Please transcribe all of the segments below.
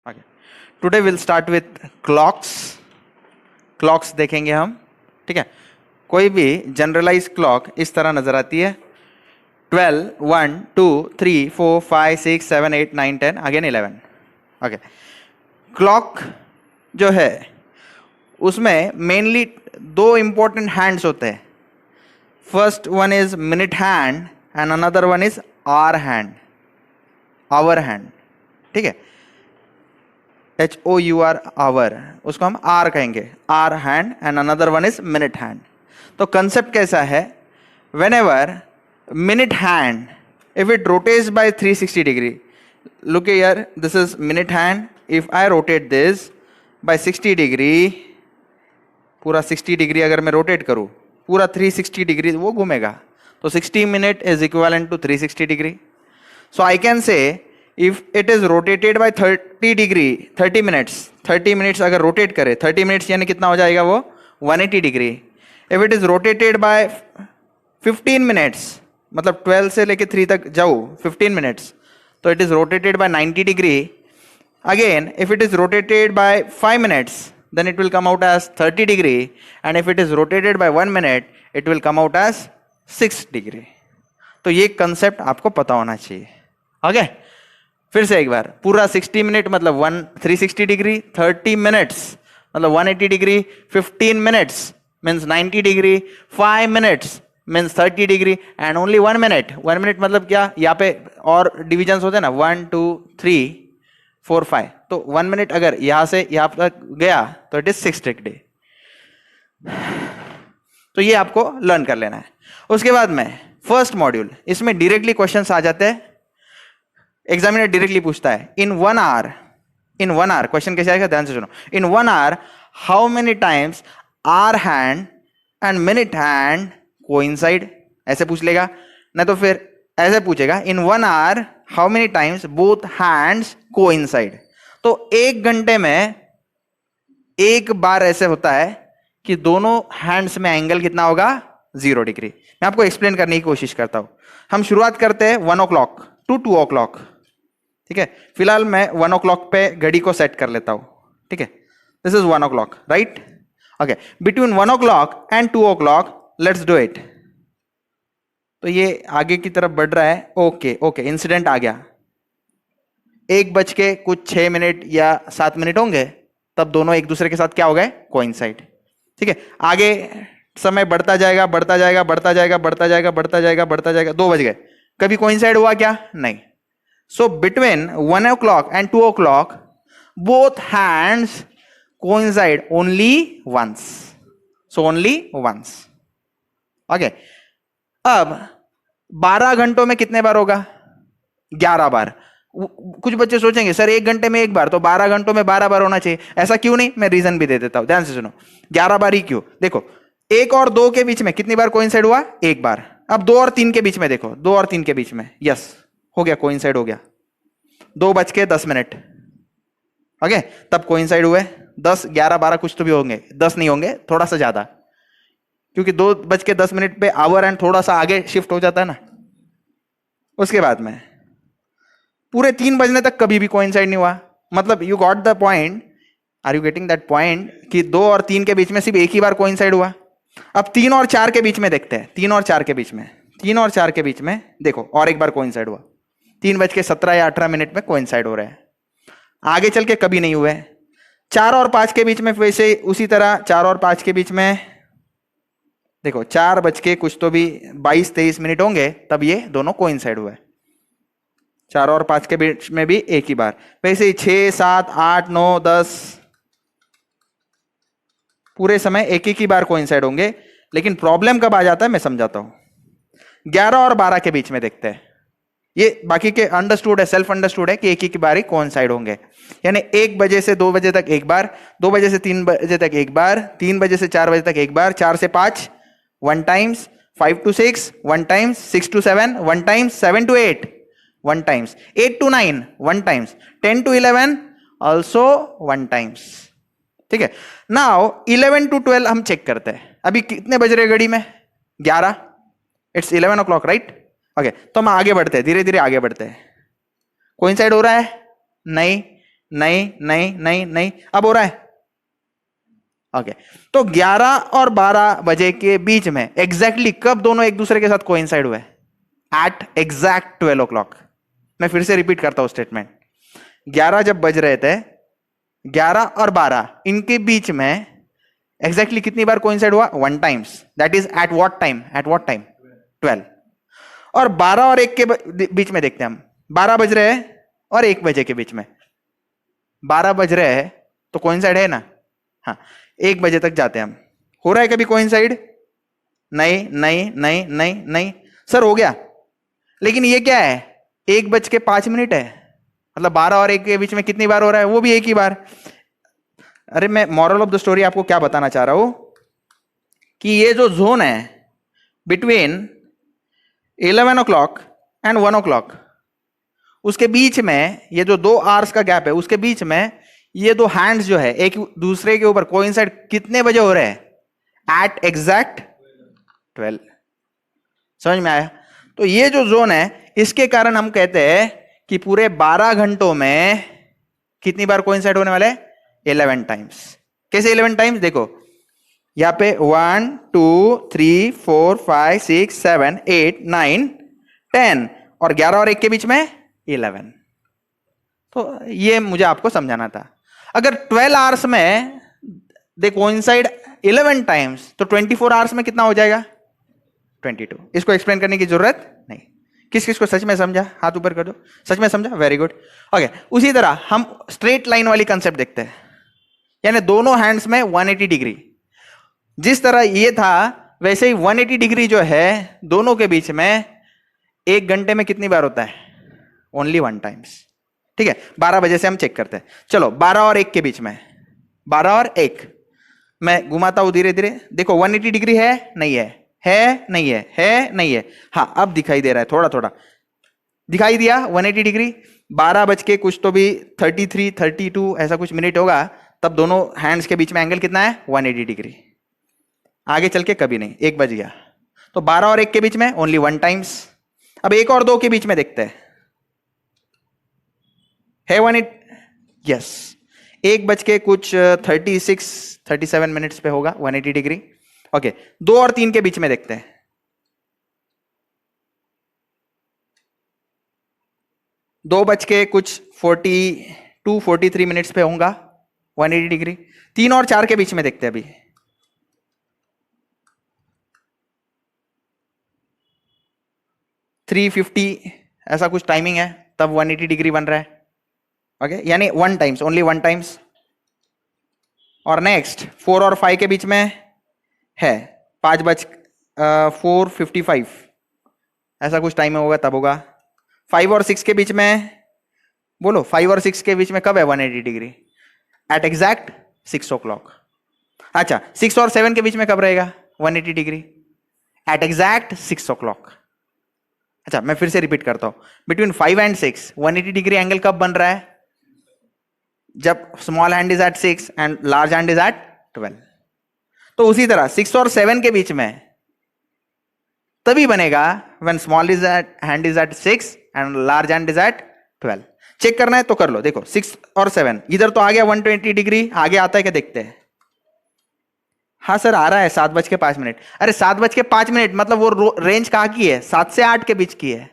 आगे today will start with clocks देखेंगे हम। ठीक है, कोई भी जनरलाइज क्लॉक इस तरह नजर आती है 12, 1, 2, 3, 4, 5, 6, 7, 8, 9, 10 अगेन 11। ओके, क्लॉक जो है उसमें मेनली दो इंपॉर्टेंट हैंड्स होते हैं। First one is minute hand and another one is hour hand. ठीक है, HOUR आवर, उसको हम आर कहेंगे, R hand and another one is minute hand. तो कंसेप्ट कैसा है, whenever minute hand if it rotates by 360 degree, look here this is minute hand, if I rotate this by 60 degree, पूरा 60 degree अगर मैं rotate करूं, पूरा 360 degree वो घूमेगा, तो 60 minute is equivalent to 360 degree. So I can say if it is rotated by 30 degree 30 minutes अगर rotate करे, 30 मिनट्स यानी कितना हो जाएगा वो 180 degree. If it is rotated by 15 minutes, मतलब 12 से लेके 3 तक जाओ 15 मिनट्स, तो it is rotated bye 90 degree. Again if it is rotated bye 5 minutes then it will come out as 30 degree, and if it is rotated by 1 minute it will come out as 6 degree। तो ये concept आपको पता होना चाहिए। Okay, फिर से एक बार, पूरा 60 मिनट मतलब 360 डिग्री, 30 मिनट्स मतलब 180 degree, 15 minutes means 90 degree, 5 minutes means 30 degree and only 1 minute. 1 minute मतलब क्या, यहाँ पे और डिविजन्स होते हैं ना, 1 2 3 4 5, तो 1 मिनट अगर यहां से यहां तक गया तो इट इज 6 डिग्री। तो ये आपको लर्न कर लेना है। उसके बाद में फर्स्ट मॉड्यूल, इसमें डायरेक्टली क्वेश्चंस आ जाते हैं, एग्जामिनर डायरेक्टली पूछता है इन 1 आवर, क्वेश्चन कैसे आएगा ध्यान से सुनो। In 1 hour how many times hour hand and minute hand coincide, ऐसे पूछ लेगा। नहीं तो फिर ऐसे पूछेगा in 1 hour how many times both hands coincide. तो 1 घंटे में एक बार ऐसे होता है कि दोनों हैंड्स में एंगल कितना होगा, 0 डिग्री। मैं आपको एक्सप्लेन करने की कोशिश करता हूं। हम शुरुआत करते हैं 1 o'clock टू 2 o'clock। ठीक है, फिलहाल मैं 1 o'clock पे घड़ी को सेट कर लेता हूं। ठीक है, this is 1 o'clock right. Okay, between 1 o'clock and 2 o'clock let's do it. तो ये आगे की तरफ बढ़ रहा है। ओके, इंसिडेंट आ गया, 1:06 या 7 होंगे, तब दोनों एक दूसरे के साथ क्या हो गए, कोइंसाइड। ठीक है, आगे समय बढ़ता जाएगा 2 बज गए, कभी कोइंसाइड हुआ क्या, नहीं। So between 1 o'clock and 2 o'clock both hands coincide only once, so only once. Okay, अब 12 घंटों में कितने बार होगा, 11 बार। कुछ बच्चे सोचेंगे सर 1 घंटे में 1 बार, तो 12 घंटों में 12 बार होना चाहिए, ऐसा क्यों नहीं, मैं रीजन भी दे देता हूं, ध्यान से सुनो। 11 बार ही क्यों, देखो 1 और 2 के बीच में कितनी बार कोइंसाइड हुआ, 1 बार। अब 2 और 3 के बीच में देखो, 2 और 3 के बीच में, यस हो गया, कोइंसाइड हो गया, 2:10। ओके, तब कोइंसाइड हुए। 10, 11, 12 कुछ तो भी होंगे, 10 नहीं होंगे, थोड़ा सा ज्यादा, क्योंकि 2:10 पे आवर एंड थोड़ा सा आगे शिफ्ट हो जाता है ना। उसके बाद में पूरे 3 बजने तक कभी भी कोइंसाइड नहीं हुआ, मतलब you got the point, are you getting that point, कि 2 और 3 के बीच में सिर्फ एक ही बार कोइंसाइड हुआ। अब 3 और 4 के बीच में देखते हैं, 3 और 4 के बीच में देखो और एक बार कोइंसाइड हुआ, 3:17 या 18 में कोइंसाइड हो रहा है, आगे चल के कभी नहीं हुए। 4 और 5 के बीच में वैसे उसी तरह, 4 और 5 के बीच में देखो 4 बज के कुछ तो भी 22-23 होंगे, तब ये दोनों कोइंसाइड हुए। 4 और 5 के बीच में भी एक ही बार, वैसे ही 6, 7, 8, 9, 10 पूरे समय एक ही बार कोइंसाइड होंगे। लेकिन प्रॉब्लम कब आ जाता है मैं समझाता हूं। 11 और 12 के बीच में देखते हैं, ये बाकी के अंडरस्टूड है, सेल्फ अंडरस्टूड है कि एक ही बार ही कोइंसाइड होंगे, यानी 1 बजे से 2 बजे तक एक बार, 2 बजे से 3 बजे तक एक बार, 3 बजे से 4 बजे तक एक बार, 4 से 5 1 times, 5 to 6 1 times, 6 to 7 1 times, 7 to 8 1 times, 8 to 9 1 times, 10 to 11 also 1 times. ठीक है, नाउ 11 to 12 हम चेक करते हैं, अभी कितने बज रहे घड़ी में, 11, इट्स 11 o'clock राइट। ओके, तो हम आगे बढ़ते हैं, धीरे धीरे आगे बढ़ते हैं। कोइंसाइड हो रहा है, नहीं, नहीं नहीं नहीं नहीं, अब हो रहा है। ओके तो 11 और 12 बजे के बीच में एग्जैक्टली कब दोनों एक दूसरे के साथ कोइंसाइड हुए? At exact 12 o'clock। मैं फिर से रिपीट करता हूं स्टेटमेंट। 11 जब बज रहे थे, 11 और 12 इनके बीच में एग्जैक्टली कितनी बार कोइंसाइड हुआ? 1 times. That is eight what time? Eight what time? 12। और 12 और 1 के बीच में देखते हैं हम, 12 बज रहे हैं और 1 बजे के बीच में। 12 बज रहे हैं तो कोइंसाइड है ना? हाँ, 1 बजे तक जाते हैं हम। हो रहा है कभी कोइंसाइड? नहीं नहीं नहीं नहीं नहीं सर, हो गया। लेकिन ये क्या है? 1:05 है, मतलब 12 और 1 के बीच में कितनी बार हो रहा है? वो भी एक ही बार। अरे मैं मॉरल ऑफ द स्टोरी आपको क्या बताना चाह रहा हूं कि ये जो जोन है बिटवीन 11 o'clock एंड 1 o'clock, उसके बीच में ये जो 2 आवर्स का गैप है, उसके बीच में ये 2 हैंड्स जो है एक दूसरे के ऊपर कोइंसाइड कितने बजे हो रहे हैं? At exact 12। समझ में आया? तो ये जो जोन है, इसके कारण हम कहते हैं कि पूरे 12 घंटों में कितनी बार कोइंसाइड होने वाले? 11 टाइम्स। कैसे 11 टाइम्स? देखो यहां पे 1 2 3 4 5 6 7 8 9 10 और 11 और 1 के बीच में 11। तो ये मुझे आपको समझाना था। अगर 12 आवर्स में दे कोइंसाइड 11 टाइम्स तो 24 आवर्स में कितना हो जाएगा? 22। इसको एक्सप्लेन करने की जरूरत नहीं। किस किस को सच में समझा? हाथ ऊपर कर दो। सच में समझा? Very good. ओके, उसी तरह हम स्ट्रेट लाइन वाली कंसेप्ट देखते हैं, यानी दोनों हैंड्स में 180 डिग्री। जिस तरह ये था वैसे ही 180 डिग्री जो है दोनों के बीच में 1 घंटे में कितनी बार होता है? Only 1 times. ठीक है, 12 बजे से हम चेक करते हैं। चलो 12 और 1 के बीच में, 12 और 1 मैं घुमाता हूं धीरे धीरे। देखो 180 डिग्री है नहीं है? है नहीं है? है नहीं है? हाँ, अब दिखाई दे रहा है, थोड़ा थोड़ा दिखाई दिया 180 डिग्री। 12 बज के कुछ तो भी 33 32 ऐसा कुछ मिनट होगा, तब दोनों हैंड्स के बीच में एंगल कितना है? 180 डिग्री। आगे चल के कभी नहीं। 1 बज गया तो 12 और 1 के बीच में ओनली 1 टाइम्स। अब 1 और 2 के बीच में देखते हैं, है 180? यस, 1 बज के कुछ 37 मिनट्स पे होगा 180 डिग्री। ओके, 2 और 3 के बीच में देखते हैं। 2 बज के कुछ 43 मिनट्स पे होगा 180 डिग्री। 3 और 4 के बीच में देखते हैं अभी। 3:50 ऐसा कुछ टाइमिंग है, तब 180 डिग्री बन रहा है। ओके, यानी 1 टाइम्स, ओनली 1 टाइम्स। और नेक्स्ट 4 और 5 के बीच में है 4:55 ऐसा कुछ टाइम होगा, तब होगा। 5 और 6 के बीच में बोलो, 5 और 6 के बीच में कब है 180 डिग्री? Eight exact 6 o'clock। अच्छा, 6 और 7 के बीच में कब रहेगा 180 डिग्री? Eight exact 6 o'clock। अच्छा, मैं फिर से रिपीट करता हूं, बिटवीन 5 एंड 6 180 डिग्री एंगल कब बन रहा है? जब small hand is at 6 and large hand is at 12। तो उसी तरह 6 और 7 के बीच में तभी बनेगा when small is at hand is at 6 and large hand is at 12। Check करना है तो कर लो। देखो 6 और 7 इधर तो आ गया 120 डिग्री, आगे आता है क्या देखते हैं। हाँ सर आ रहा है 7:05। अरे 7:05 मतलब वो रेंज कहां की है? 7 से 8 के बीच की है।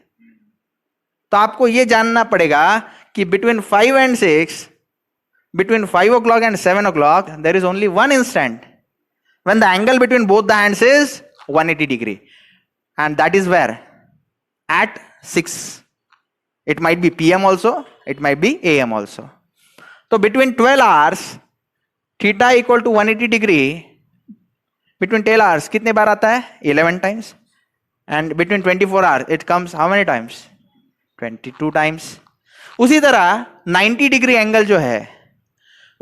तो आपको ये जानना पड़ेगा कि between 5 and 6, between 5 o'clock and 7 o'clock, there is only one instant when the angle between both the hands is 180 degree, and that is where? At 6. It might be PM also, it might be AM also. So between 12 hours, theta equal to 180 degree, between 12 hours कितने बार आता है? 11 times. And between 24 hours, it comes how many times? 22 times. उसी तरह 90 degree angle जो है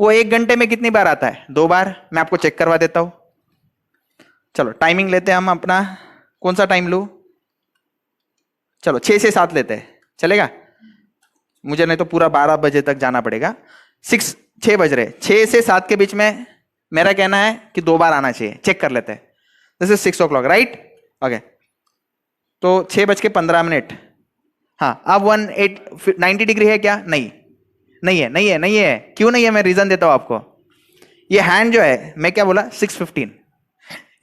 वो 1 घंटे में कितनी बार आता है? 2 बार। मैं आपको चेक करवा देता हूं। चलो टाइमिंग लेते हैं हम अपना। कौन सा टाइम लूं? चलो 6 से 7 लेते हैं, चलेगा? मुझे नहीं तो पूरा 12 बजे तक जाना पड़ेगा। 6 बज रहे, 6 से 7 के बीच में मेरा कहना है कि 2 बार आना चाहिए। चेक कर लेते हैं। This is 6 o'clock, right? Okay, तो 6:15। हाँ, अब 90 डिग्री है क्या? नहीं, नहीं है, नहीं है, नहीं है। क्यों नहीं है, मैं रीजन देता हूं आपको। ये हैंड जो है, मैं क्या बोला 6:15,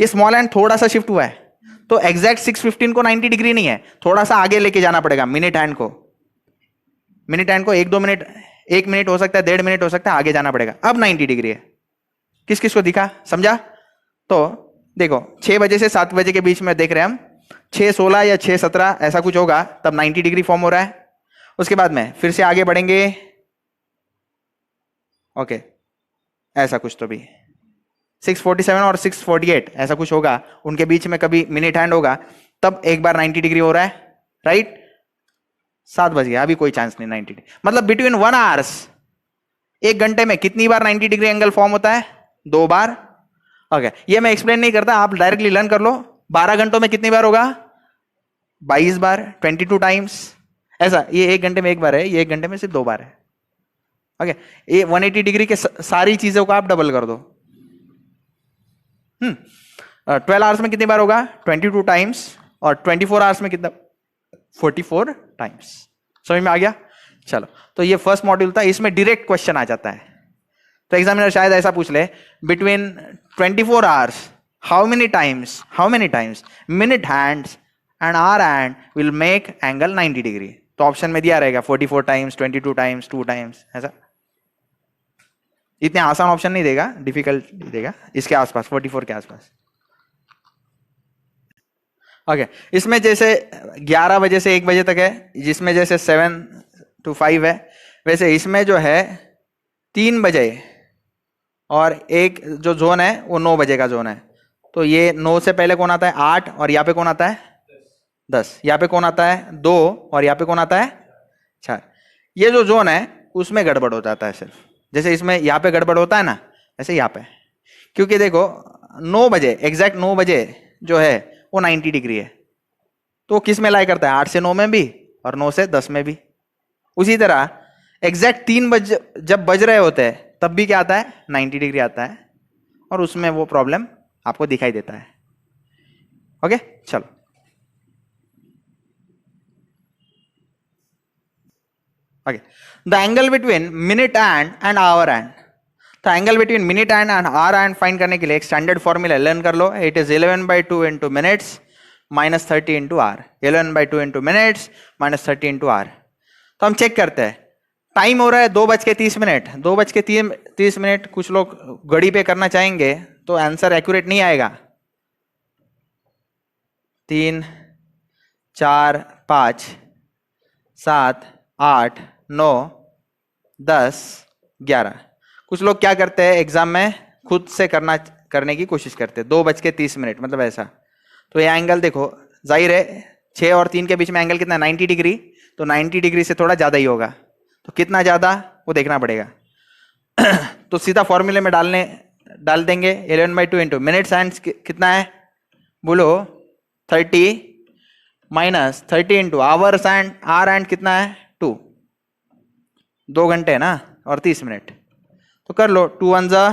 ये स्मॉल हैंड थोड़ा सा शिफ्ट हुआ है, तो एग्जैक्ट 6:15 को 90 डिग्री नहीं है, थोड़ा सा आगे लेके जाना पड़ेगा मिनट हैंड को। मिनट हैंड को 1-2 मिनट, 1 मिनट हो सकता है, 1.5 मिनट हो सकता है, आगे जाना पड़ेगा। अब 90 डिग्री है। किस किस को दिखा, समझा? तो देखो 6 बजे से 7 बजे के बीच में देख रहे हैं हम, 6:16 या 6:17 ऐसा कुछ होगा, तब 90 डिग्री फॉर्म हो रहा है। उसके बाद में फिर से आगे बढ़ेंगे, ओके ऐसा कुछ, तो भी 6:47 और 6:48 ऐसा कुछ होगा, उनके बीच में कभी मिनट हैंड होगा, तब एक बार 90 डिग्री हो रहा है, राइट? 7 बज गया, अभी कोई चांस नहीं 90 डिग्री, मतलब बिटवीन 1 आवर्स, 1 घंटे में कितनी बार 90 डिग्री एंगल फॉर्म होता है? 2 बार। ओके, ये मैं एक्सप्लेन नहीं करता, आप डायरेक्टली लर्न कर लो। 12 घंटों में कितनी बार होगा? 22 बार, 22 टाइम्स। ऐसा, ये 1 घंटे में 1 बार है, ये 1 घंटे में सिर्फ 2 बार है। ओके, ये 180 डिग्री के सारी चीजों को आप डबल कर दो। 12 आवर्स में कितनी बार होगा? 22 टाइम्स। और 24 आवर्स में कितना? 44 टाइम्स। समझ में आ गया? चलो, तो ये फर्स्ट मॉड्यूल था, इसमें डायरेक्ट क्वेश्चन आ जाता है। तो एग्जामिनर शायद ऐसा पूछ ले, between 24 hours how many times minute hands and hour hand will make angle 90 degree? तो ऑप्शन में दिया रहेगा 44 टाइम्स, 22 टाइम्स, 2 टाइम्स, ऐसा। इतने आसान ऑप्शन नहीं देगा, डिफिकल्ट देगा, इसके आसपास 44 के आसपास। ओके, इसमें जैसे 11 बजे से 1 बजे तक है, जिसमें जैसे 7 to 5 है, वैसे इसमें जो है 3 बजे और एक जो जोन है वो 9 बजे का जोन है। तो ये 9 से पहले कौन आता है? 8। और यहाँ पे कौन आता है? 10। यहाँ पे कौन आता है? 2। और यहाँ पे कौन आता है? 4। ये जो जोन है उसमें गड़बड़ हो जाता है सिर्फ, जैसे इसमें यहाँ पे गड़बड़ होता है ना, ऐसे यहाँ पे, क्योंकि देखो 9 बजे, एग्जैक्ट 9 बजे जो है वो 90 डिग्री है, तो किस में लाई करता है? 8 से 9 में भी, और 9 से 10 में भी। उसी तरह एग्जैक्ट 3 बज जब बज रहे होते हैं तब भी क्या आता है? 90 डिग्री आता है, और उसमें वो प्रॉब्लम आपको दिखाई देता है। ओके, चलो okay, the angle between minute hand and hour hand. तो angle between minute hand and hour hand find करने के लिए एक स्टैंडर्ड फॉर्मूला लर्न कर लो। It is 11/2 into minutes minus 30 into hour. 11/2 into minutes minus 30 into hour. तो हम check करते हैं, टाइम हो रहा है 2:30। 2:30। कुछ लोग घड़ी पे करना चाहेंगे तो आंसर एक्यूरेट नहीं आएगा। 3, 4, 5, 7, 8, 9, 10, 11। कुछ लोग क्या करते हैं एग्जाम में, खुद से करने की कोशिश करते हैं। 2:30, मतलब ऐसा। तो ये एंगल देखो, जाहिर है 6 और 3 के बीच में एंगल कितना? 90 डिग्री। तो 90 डिग्री से थोड़ा ज्यादा ही होगा, तो कितना ज्यादा वो देखना पड़ेगा। तो सीधा फॉर्मूले में डाल देंगे। 11/2 इंटू मिनट्स हैंड्स कितना है बोलो? 30 minus 30 into hours and hour and कितना है? 2। 2 घंटे है ना, और 30 मिनट। तो कर लो, 2 1 जा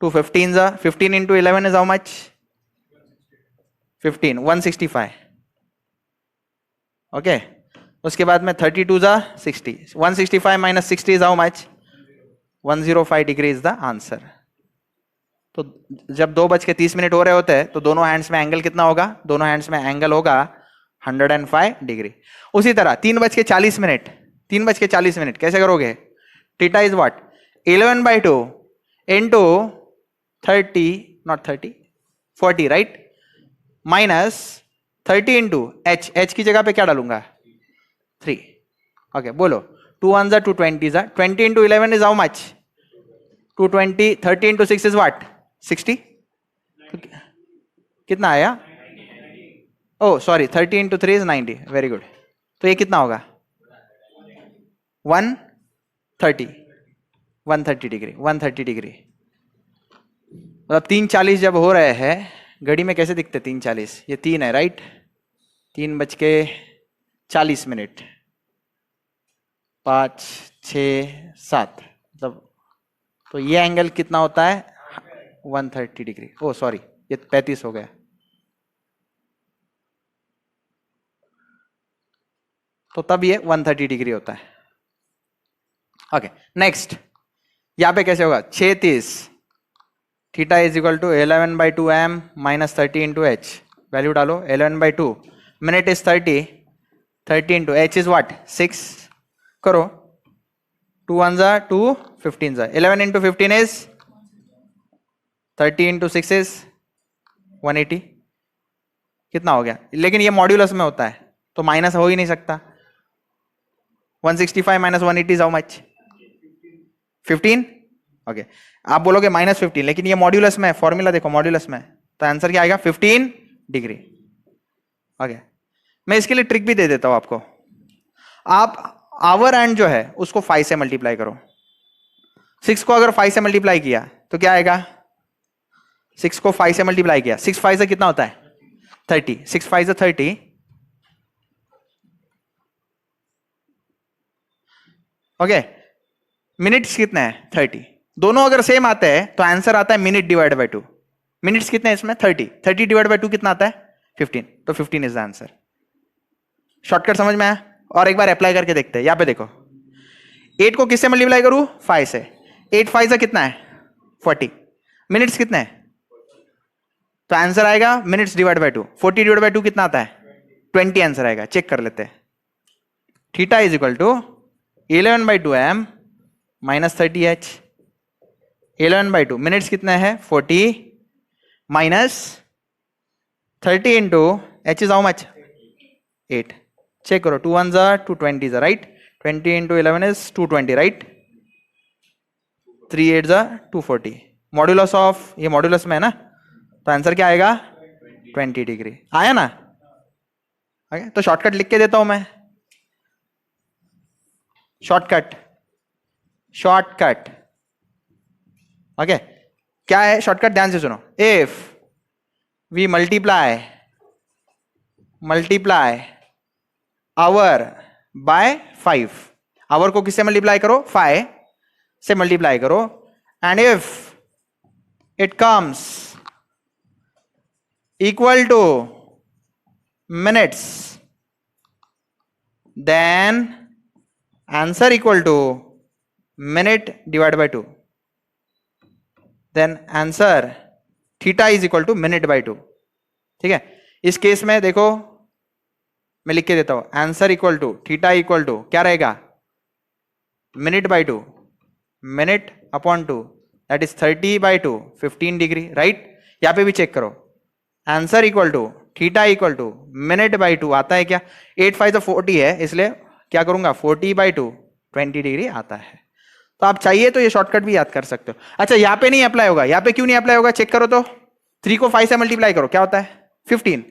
2, 15 जा 15 into 11 is how much? 15, 165। Okay, उसके बाद में 32 जा 60। 165 minus 60 is how much? 105 degree is the answer. तो जब 2:30 हो रहे होते हैं तो दोनों हैंड्स में एंगल कितना होगा? दोनों हैंड्स में एंगल होगा 105 डिग्री। उसी तरह 3:40। 3:40 कैसे करोगे? Theta is what? 11/2 into 30, not 30, 40, right? Minus 30 into H की जगह पे क्या डालूंगा? 3। ओके, बोलो 2 1 जा 2 20 जा 20 into 11 is how much? 220। 30 into 6 is what? 60। कितना आया? Oh sorry, 30 into 3 is 90। Very good. तो ये कितना होगा? 130 130 डिग्री। 130 डिग्री मतलब 3:40 जब हो रहे हैं, घड़ी में कैसे दिखते? 3:40, ये 3 है, राइट? 3:40, 5, 6, 7, मतलब तो ये एंगल कितना होता है? 130 डिग्री। ओ सॉरी, ये 35 हो गया। तो तब ये 130 डिग्री होता है। ओके नेक्स्ट, यहां पे कैसे होगा, 6 theta is equal to 11/2m minus 30 into H, value डालो 11/2, minute is 30 into H is what 6, करो 2 1 जा 2 15 जा, 11 इंटू 15 इज 30 इंटू 6 इज 180, कितना हो गया, लेकिन ये मॉड्यूलस में होता है तो माइनस हो ही नहीं सकता, 165 माइनस 180 हाउ मच 15, ओके आप बोलोगे -15, लेकिन ये मॉड्यूलस में, फॉर्मूला देखो मॉड्यूलस में, तो आंसर क्या आएगा 15 डिग्री। ओके मैं इसके लिए ट्रिक भी दे देता हूं आपको, आप आवर एंड जो है उसको 5 से मल्टीप्लाई करो, 6 को अगर 5 से मल्टीप्लाई किया तो क्या आएगा, 6 को 5 से मल्टीप्लाई किया, 6 5 से कितना होता है 30, 6 5 से 30, ओके मिनट्स कितने हैं 30, दोनों अगर सेम आते हैं तो आंसर आता है मिनट डिवाइड बाय 2, मिनट्स कितने हैं इसमें 30 डिवाइड बाय 2 कितना आता है 15, तो 15 इज द आंसर। शॉर्टकट समझ में आया, और एक बार अप्लाई करके देखते हैं, यहां पे देखो 8 को किससे मल्टीप्लाई करूं 5 से, 8 5 से कितना है 40, मिनट्स कितने हैं, तो आंसर आएगा minutes divide by 2, 40 divide by 2 कितना आता है 20 आंसर आएगा, चेक कर लेते हैं, theta is equal to 11/2m minus 30h, 11/2 minutes कितना है 40 minus 30 into h is how much 8, check करो 2 1 जा 2 20 जा राइट, 20 इंटू 11 इज 220 राइट, 3 8 जा 240, मॉड्यूलस ऑफ, ये मॉड्यूलस में है ना, तो आंसर क्या आएगा 20 डिग्री, आया ना। ओके तो शॉर्टकट लिख के देता हूं मैं, शॉर्टकट ओके क्या है शॉर्टकट, ध्यान से सुनो, if we multiply hour by 5, hour को किससे मल्टीप्लाई करो 5 से मल्टीप्लाई करो, and if it comes equal to minutes then answer equal to minute divide by 2, then answer theta is equal to minute by 2, ठीक है। इस केस में देखो मैं लिख के देता हूं, answer equal to theta equal to क्या रहेगा minute by 2, minute upon 2 that is 30/2 15 degree right, यहां पे भी चेक करो, answer equal to theta equal to minute by 2 आता है क्या, 8 5 तो 40 है, इसलिए क्या करूंगा 40/2 20 डिग्री आता है। तो आप चाहिए तो ये शॉर्टकट भी याद कर सकते हो। अच्छा यहां पे नहीं अप्लाई होगा, यहां पे क्यों नहीं अप्लाई होगा चेक करो तो, 3 को 5 से मल्टीप्लाई करो क्या होता है 15,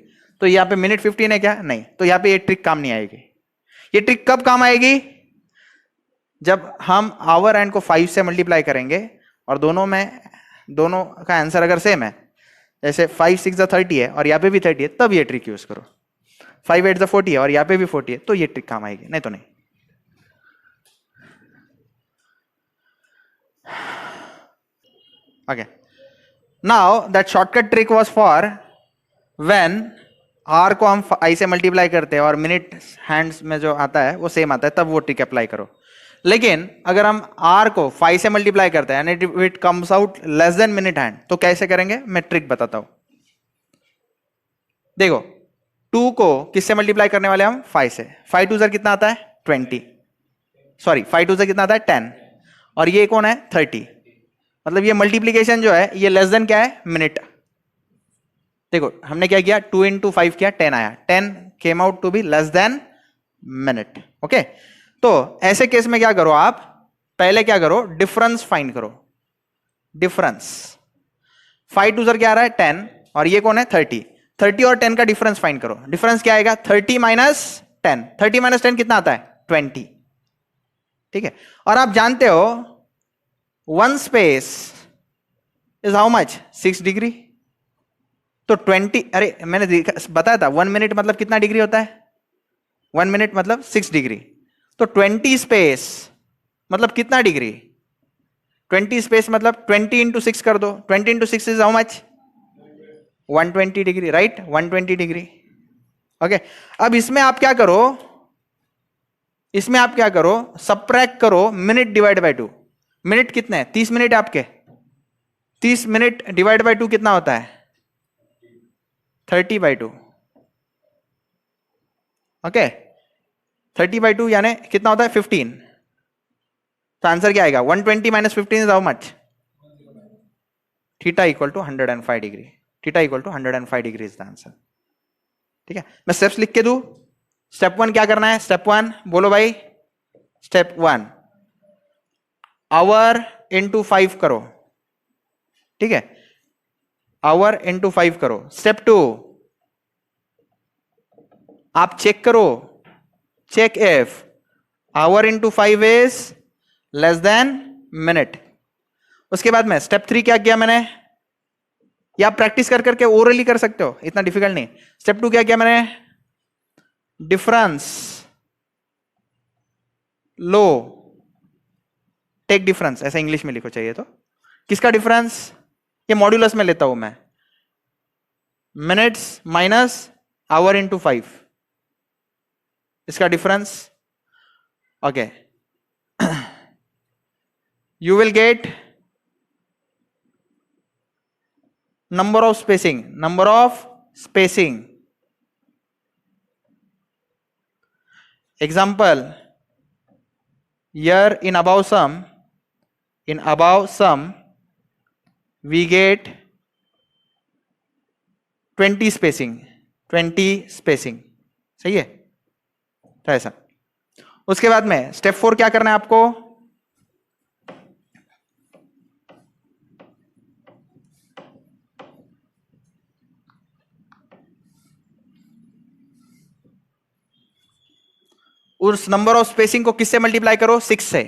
तो यहां पे मिनट 15 है क्या, नहीं, तो यहां पे ये ट्रिक काम नहीं आएगी। ये ट्रिक कब काम आएगी, जब हम आवर एंड को 5 से मल्टीप्लाई करेंगे और दोनों का आंसर अगर सेम है, जैसे 5 6 जा 30 है और यहाँ पे भी 30 है, तब ये ट्रिक यूज करो, 5 8 जा 40 है और यहाँ पे भी 40 है, तो ये ट्रिक काम आएगी, नहीं तो नहीं। Okay. Now that shortcut trick was for when r को हम 5 से मल्टीप्लाई करते हैं और मिनट हैंड्स में जो आता है वो सेम आता है, तब वो ट्रिक अप्लाई करो। लेकिन अगर हम r को 5 से मल्टीप्लाई करते हैं and it comes out less than minute hand, तो कैसे करेंगे मैं ट्रिक बताता हूं। देखो 2 को किससे मल्टीप्लाई करने वाले हम 5 से, 5 2 कितना आता है 20, सॉरी 5 2 कितना आता है 10, और ये कौन है 30, मतलब ये मल्टीप्लीकेशन जो है ये लेस देन क्या है मिनट। देखो हमने क्या किया 2 into 5 किया 10 आया, 10 came out to be less than minute. Okay तो ऐसे केस में क्या करो आप, पहले क्या करो डिफरेंस फाइंड करो, डिफरेंस 5 2 क्या आ रहा है 10 और ये कौन है 30, 30 और 10 का डिफरेंस फाइंड करो, डिफरेंस क्या आएगा 30 माइनस 10, 30 माइनस 10 कितना आता है 20, ठीक है। और आप जानते हो 1 space is how much 6 degree, तो 20, अरे मैंने बताया था 1 मिनट मतलब कितना डिग्री होता है, 1 मिनट मतलब 6 डिग्री, तो 20 स्पेस मतलब कितना डिग्री, 20 स्पेस मतलब 20 इंटू 6 कर दो, 20 into 6 is how much 120 degree right, 120 degree. Okay अब इसमें आप क्या करो इसमें आप क्या करो, सबट्रैक्ट करो मिनट डिवाइड बाय 2। मिनट कितने हैं? 30 मिनट आपके। 30 मिनट डिवाइड बाय 2 कितना होता है? 30/2। ओके, 30/2 यानी कितना होता है? 15। तो आंसर क्या आएगा? 120 minus 15 is how much? Theta equal to 105 degree. Theta equal to 105 degree is the answer. ठीक है, मैं स्टेप्स लिख के दूं। स्टेप 1 क्या करना है? स्टेप 1 बोलो भाई। स्टेप 1 आवर इंटू 5 करो। ठीक है, आवर इंटू 5 करो। स्टेप 2 आप चेक करो, check if hour into 5 is less than minute. उसके बाद में स्टेप 3 क्या किया मैंने? या आप प्रैक्टिस कर करके ओरली कर सकते हो, इतना डिफिकल्ट नहीं। स्टेप 2 क्या किया मैंने? डिफरेंस लो, टेक डिफरेंस, ऐसा इंग्लिश में लिखो चाहिए तो। किसका डिफरेंस? ये मॉड्यूलस में लेता हूं मैं। मिनट्स माइनस आवर इंटू 5, इसका difference. Okay, you will get number of spacing. Example, here in above sum we get 20 spacing। सही है, तो ऐसा। उसके बाद में स्टेप 4 क्या करना है आपको? उस नंबर ऑफ स्पेसिंग को किससे मल्टीप्लाई करो? 6 से।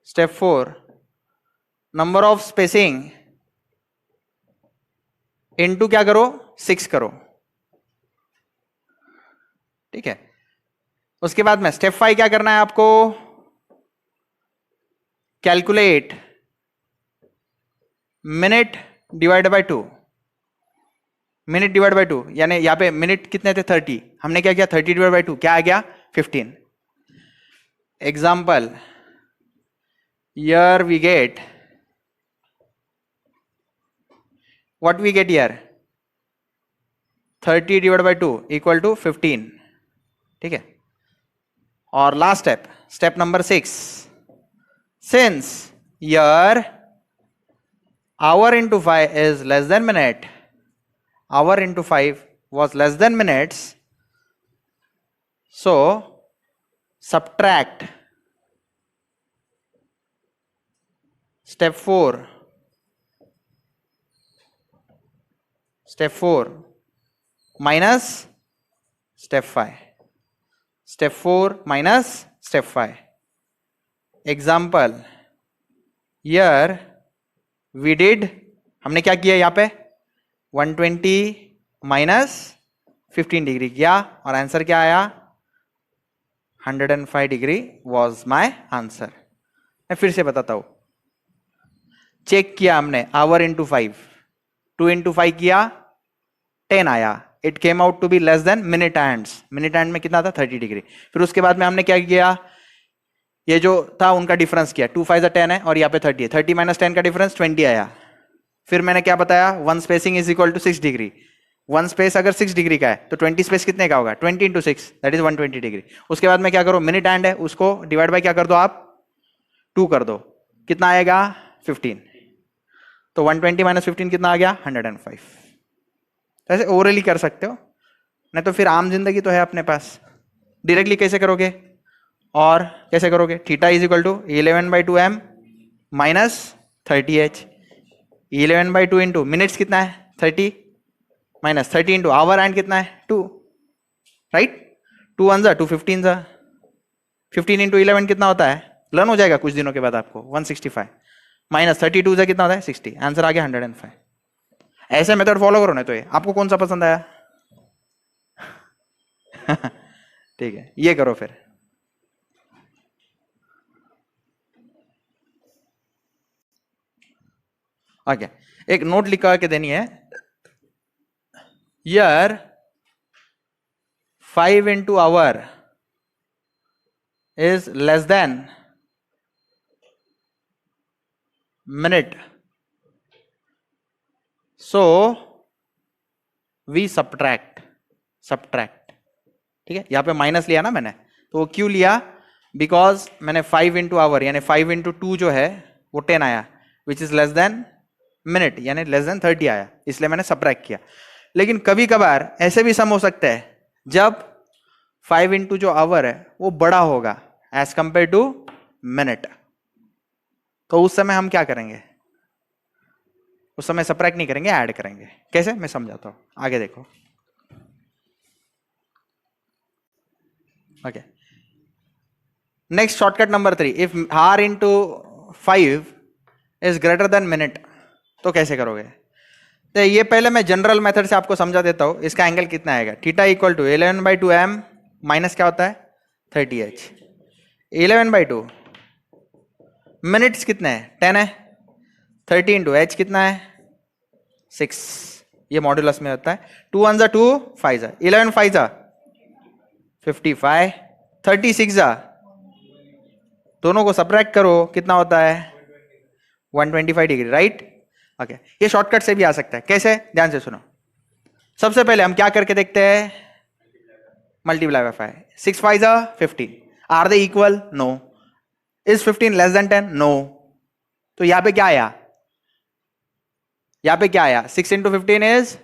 Step 4 number of spacing into क्या करो? 6 करो। ठीक है, उसके बाद में स्टेप 5 क्या करना है आपको? Calculate minute divide by 2। Minute divide by 2 यानी यहां पे मिनट कितने थे? 30। हमने क्या किया? 30 डिवाइड बाय 2 क्या आ गया? 15। Example, here we get what we get here? 30 divide by 2 equal to 15। ठीक है, और last step number 6, since here hour into 5 is less than minute, hour into 5 was less than minutes, so subtract step 4 minus step 5, step 4 minus step 5। Example, here we did, हमने क्या किया यहां पे? 120 minus 15 degree किया और answer क्या आया? 105 degree was my answer. मैं फिर से बताता हूं, चेक किया हमने आवर इंटू 5, 2 इंटू 5 किया 10 आया, it came out to be less than minute hands. Minute hand में कितना था? 30 डिग्री। फिर उसके बाद में हमने क्या किया? ये जो था उनका डिफरेंस किया, 2 5 10 है और यहाँ पे 30 है, 30 माइनस 10 का डिफरेंस 20 आया। फिर मैंने क्या बताया? One spacing is equal to 6 degree. One space अगर 6 डिग्री का है तो 20 स्पेस कितने का होगा? 20 इंटू 6 दैट इज 120 डिग्री। उसके बाद में क्या करो? मिनट हैंड है, उसको डिवाइड बाय क्या कर दो आप? 2 कर दो, कितना आएगा? 15। तो 120 माइनस 15 कितना आ गया? 105। ऐसे ओरली कर सकते हो, नहीं तो फिर आम जिंदगी तो है अपने पास। डायरेक्टली कैसे करोगे और कैसे करोगे? Theta is equal to 11/2m minus 30h। 11/2 into minutes कितना है? 30 माइनस 30 इंटू आवर एंड कितना है? 2, राइट? 2 1 2 15 सा 15 इंटू 11 कितना होता है? लर्न हो जाएगा कुछ दिनों के बाद आपको। 165 माइनस 32 से कितना होता है? 60। आंसर आ गया 105। ऐसे मेथड फॉलो करो ना। तो ये आपको कौन सा पसंद आया? ठीक है, ये करो फिर। ओके, एक नोट लिखा के देनी है, year 5 into hour is less than minute, so we subtract. ठीक है, यहां पे माइनस लिया ना मैंने, तो वो क्यों लिया? बिकॉज मैंने 5 into आवर यानी 5 into 2 जो है वो 10 आया, which is less than minute यानी लेस देन 30 आया, इसलिए मैंने सब्ट्रैक्ट किया. लेकिन कभी कभार ऐसे भी सम हो सकता है जब 5 into जो आवर है वो बड़ा होगा एज कंपेयर टू मिनट, तो उस समय हम क्या करेंगे? उस समय सब्ट्रैक्ट नहीं करेंगे, ऐड करेंगे. कैसे? मैं समझाता हूं, आगे देखो. Okay, next shortcut number 3. If r into 5 is greater than minute, तो कैसे करोगे? तो ये पहले मैं जनरल मेथड से आपको समझा देता हूं. इसका एंगल कितना आएगा? Theta equal to 11/2m minus क्या होता है? 30h. 11/2 मिनट्स कितने हैं? 10 है. 30 into h कितना है? 6. ये मॉड्यूलस में होता है. 2 1 2 5 11 5 55. 36 दोनों को सब्ट्रैक्ट करो, कितना होता है? 125 डिग्री, राइट? ओके, ये शॉर्टकट से भी आ सकता है. कैसे? ध्यान से सुनो. सबसे पहले हम क्या करके देखते हैं? Multiply by 5. 6 5 15. Are they equal? No. Is 15 less than 10? No. तो यहां पे क्या आया? यहां पे क्या आया? 6 into 15 is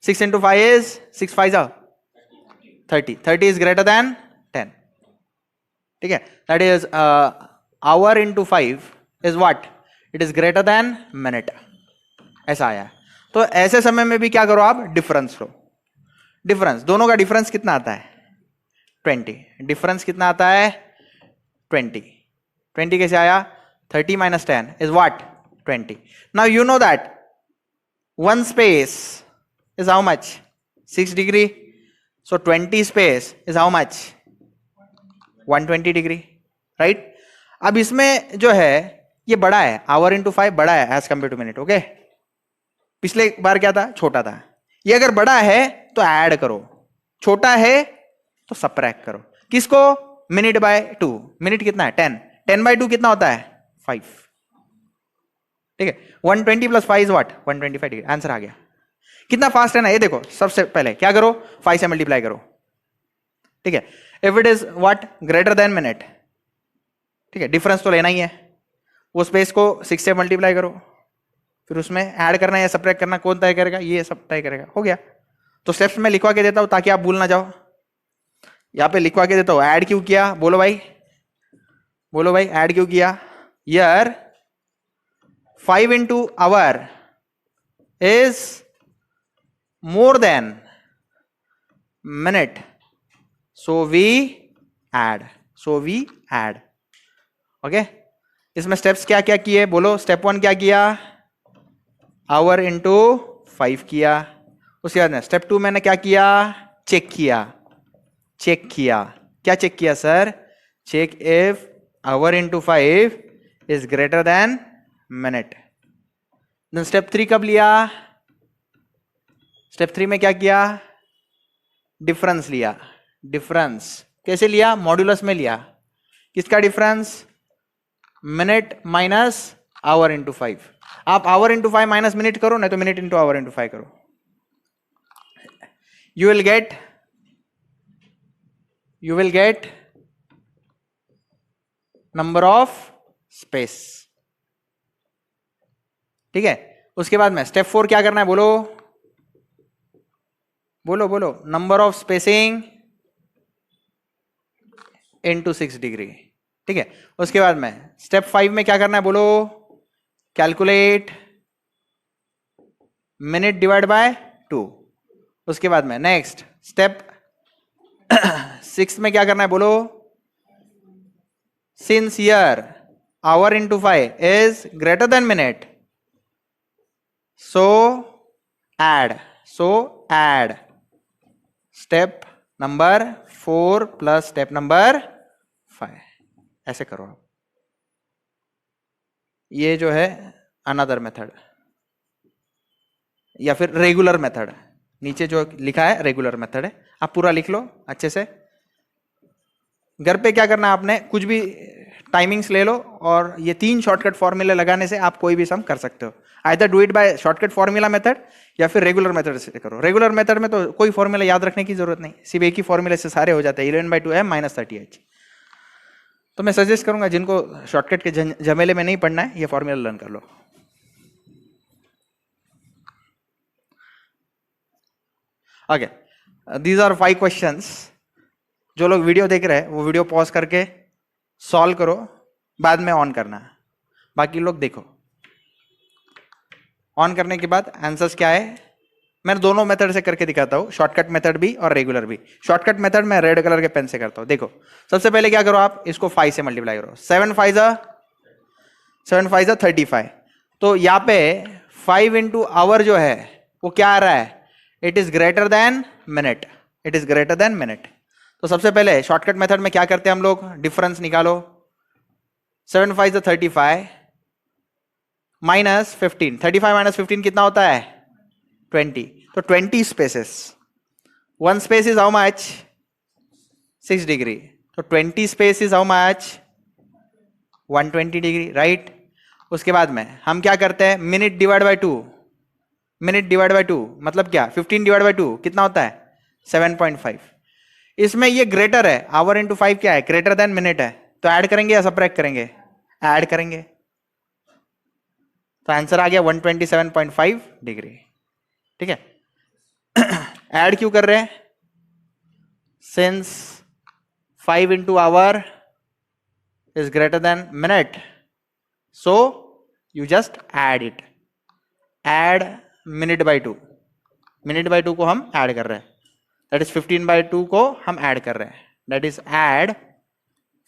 6 into 5 is 6 5 30. 30 is greater than 10. ठीक है, that is hour into 5 is what? It is greater than minute. ऐसा आया. तो ऐसे समय में भी क्या करो आप? डिफरेंस लो. डिफरेंस, दोनों का डिफरेंस कितना आता है? 20. डिफरेंस कितना आता है? 20. 20 कैसे आया? 30 minus 10 is what? 20. Now you know that one space is how much? 6 degree. So 20 space is how much? 120 degree, right? अब इसमें जो है ये बड़ा है, आवर इंटू 5 बड़ा है as compare to minute. Okay, पिछले बार क्या था? छोटा था. ये अगर बड़ा है तो ऐड करो, छोटा है तो सब्ट्रैक्ट करो. किसको? Minute by 2. मिनट कितना है? 10. 10/2 कितना होता है? 5. ठीक है, 120 plus 5 is what? 125 degree. Answer आ गया. कितना फास्ट है ना ये देखो. सबसे पहले क्या करो? 5 से मल्टीप्लाई करो. ठीक है, if it is what? Greater than minute. ठीक है, डिफरेंस तो लेना ही है. वो स्पेस को 6 से मल्टीप्लाई करो, फिर उसमें ऐड करना या सब्ट्रैक्ट करना कौन तय करेगा? ये सब तय करेगा. हो गया. तो स्टेप्स में लिखवा के देता हूं ताकि आप भूल ना जाओ. यहां पे लिखवा के देता हूं. ऐड क्यों किया? बोलो भाई, बोलो भाई, ऐड क्यों किया? Year 5 into hour is more than minute, so we add. Okay, इसमें स्टेप्स क्या क्या किए? बोलो. स्टेप 1 क्या किया? आवर इंटू 5 किया. उसके बाद में स्टेप 2 मैंने क्या किया? चेक किया. क्या चेक किया sir? Check if hour into 5 is greater than minute. देन स्टेप 3 कब लिया? स्टेप 3 में क्या किया? डिफरेंस लिया. डिफरेंस कैसे लिया? मॉड्यूलस में लिया. किसका difference? Minute minus our into 5. आप आवर इंटू 5 माइनस मिनट करो, नहीं तो मिनट इंटू आवर इंटू 5 करो. You will get number of space. ठीक है, उसके बाद में स्टेप 4 क्या करना है? बोलो बोलो बोलो. Number of spacing into 6 degree. ठीक है, उसके बाद में स्टेप 5 में क्या करना है? बोलो. Calculate minute divide by 2. उसके बाद में नेक्स्ट स्टेप 6 में क्या करना है? बोलो. Since year our into 5 is greater than minute, so add step number 4 plus step number 5. ऐसे करो आप. ये जो है अनदर मेथड. या फिर रेगुलर मेथड, नीचे जो लिखा है रेगुलर मेथड है, आप पूरा लिख लो अच्छे से। घर पे क्या करना है आपने, कुछ भी टाइमिंग्स ले लो और ये 3 शॉर्टकट फॉर्मूले लगाने से आप कोई भी सम कर सकते हो। Either do it by shortcut formula method या फिर रेगुलर मेथड से करो। रेगुलर मेथड में तो कोई फॉर्मूला याद रखने की जरूरत नहीं, सिर्फ एक ही फॉर्मूले से सारे हो जाते हैं, 11/2m - 30h। तो मैं सजेस्ट करूंगा जिनको शॉर्टकट के झमेले में नहीं पढ़ना है, ये फॉर्मूला लर्न कर लो। Okay, these are 5 questions. जो लोग वीडियो देख रहे हैं वो वीडियो पॉज करके सॉल्व करो, बाद में ऑन करना है। बाकी लोग देखो, ऑन करने के बाद आंसर्स क्या है मैं दोनों मेथड से करके दिखाता हूं, शॉर्टकट मेथड भी और रेगुलर भी। शॉर्टकट मेथड मैं रेड कलर के पेन से करता हूं। देखो, सबसे पहले क्या करो, आप इसको 5 से मल्टीप्लाई करो। 7 5 35। तो यहां पे 5 इंटू आवर जो है वो क्या आ रहा है, it is greater than minute, it is greater than minute. तो सबसे पहले शॉर्टकट मेथड में क्या करते हैं हम लोग, डिफरेंस निकालो। 7 5 35 माइनस 15, 35 माइनस 15 कितना होता है 20। तो 20 spaces, 1 space is how much 6 degree, तो 20 space is how much 120 degree, right. उसके बाद में हम क्या करते हैं, minute divide by 2, minute divide by 2 मतलब क्या, 15 डिवाइड बाय 2 कितना होता है 7.5। इसमें ये ग्रेटर है, आवर इंटू 5 क्या है, ग्रेटर देन मिनट है, तो ऐड करेंगे या सब्ट्रैक्ट करेंगे, ऐड करेंगे। तो आंसर आ गया 127.5 डिग्री, ठीक है। ऐड क्यों कर रहे हैं, since 5 into hour is greater than minute, so you just add it, add minute by 2, minute by 2 को हम ऐड कर रहे हैं, दैट इज 15/2 को हम ऐड कर रहे हैं, दैट इज ऐड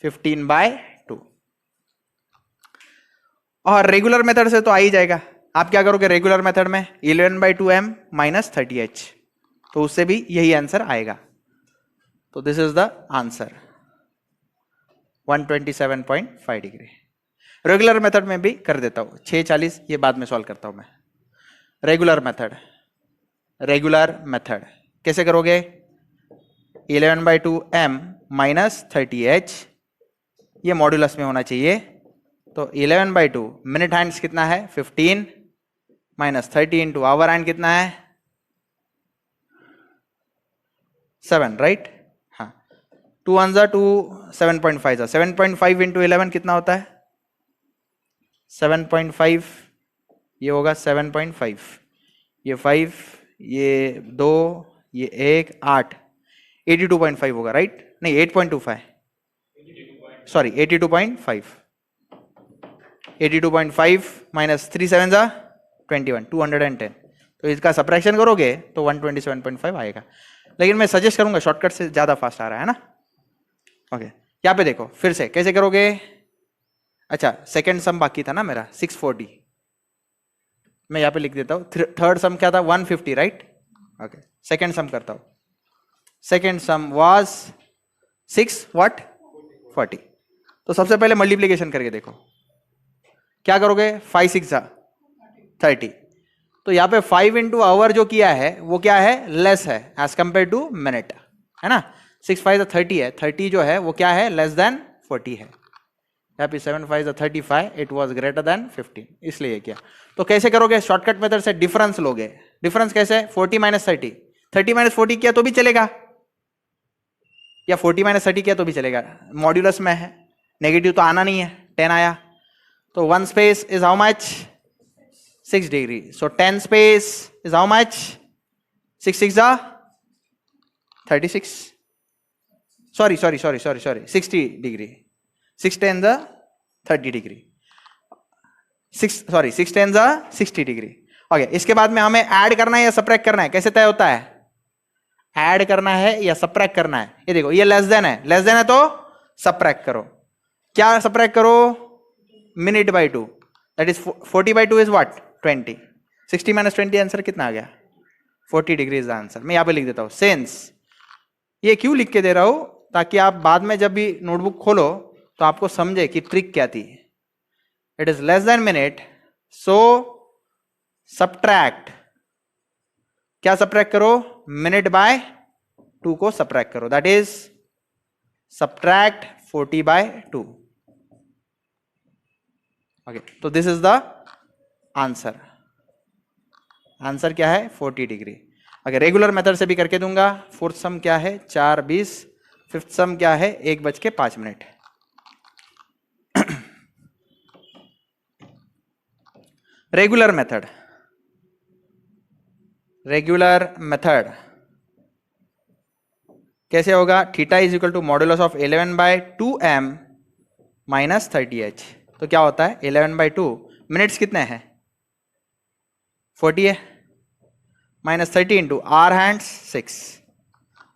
15/2। और रेगुलर मेथड से तो आ ही जाएगा, आप क्या करोगे रेगुलर मेथड में 11/2m - 30h, तो उससे भी यही आंसर आएगा। तो this is the answer 127.5 degree. Regular method में भी कर देता हूं 6:40, ये बाद में सॉल्व करता हूं मैं। रेगुलर मेथड, रेगुलर मेथड कैसे करोगे, 11/2m - 30h, ये मॉड्यूलस में होना चाहिए। तो 11/2 मिनट हैंड्स कितना है 15 माइनस 30 इंटू आवर हैंड कितना है 7, राइट। हाँ, 2 1 2 7.5 7.5 इंटू 11 कितना होता है 7.5, ये होगा 7.5, ये 5, ये 2, ये 1 8, 82.5 होगा, राइट। नहीं 8.25, सॉरी 82.5, 82.5 माइनस 3 7 21, 210। तो इसका सब्ट्रैक्शन करोगे तो 127.5 आएगा, लेकिन मैं सजेस्ट करूंगा शॉर्टकट से ज्यादा फास्ट आ रहा है ना। ओके, यहाँ पे देखो फिर से कैसे करोगे। अच्छा, सेकंड सम बाकी था ना मेरा 640, मैं यहाँ पे लिख देता हूँ। थर्ड सम क्या था 150, राइट। ओके, सेकंड सम करता हूँ। Second some was 640। तो सबसे पहले मल्टीप्लीकेशन करके देखो, क्या करोगे 5 6 30। तो यहाँ पे 5 इंटू आवर जो किया है वो क्या है, लेस है एज कंपेयर टू मिनट, है ना। 6 5 30 है, 30 जो है वो क्या है, लेस देन 40 है। यहाँ पे 7 5 35, इट वाज ग्रेटर देन 15, इसलिए किया। तो कैसे करोगे, शॉर्टकट मेथड से डिफरेंस लोगे। डिफरेंस कैसे, 40 माइनस 30, 30 माइनस 40 किया तो भी चलेगा, या 40 माइनस 30 किया तो भी चलेगा, मॉड्यूलस में है, नेगेटिव तो आना नहीं है, 10 आया। तो 1 space is how much 6 degree, so 10 space is how much 6 6 36, sorry 60 degree, 6 10 30 degree, 6 10 60 degree. Okay, इसके बाद में हमें ऐड करना है या सब्ट्रैक्ट करना है, कैसे तय होता है, ऐड करना है या सब्ट्रैक्ट करना है। ये देखो, ये लेस देन है, लेस देन है तो सब्ट्रैक्ट करो। क्या सब्ट्रैक्ट करो, minute by 2, that is 40/2 is what 20, 60 minus 20 answer कितना आ गया 40 डिग्री इज द आंसर। मैं यहां पे लिख देता हूं सिंस, ये क्यों लिख के दे रहा हूं, ताकि आप बाद में जब भी नोटबुक खोलो तो आपको समझे कि ट्रिक क्या थी। It is less than minute, so subtract क्या सब्ट्रैक्ट करो, मिनट बाय 2 को सब्ट्रैक्ट करो, that is subtract 40 by 2. Okay, तो this is the answer. Answer क्या है 40 डिग्री. अगर रेगुलर मेथड से भी करके दूंगा. फोर्थ सम क्या है 4:20. फिफ्थ सम क्या है 1:05. Regular method. रेगुलर मेथड कैसे होगा, theta is equal to modulus of 11/2m minus 30h. तो क्या होता है 11/2, मिनट्स कितने हैं 40 है, minus 30 into hour hand 6.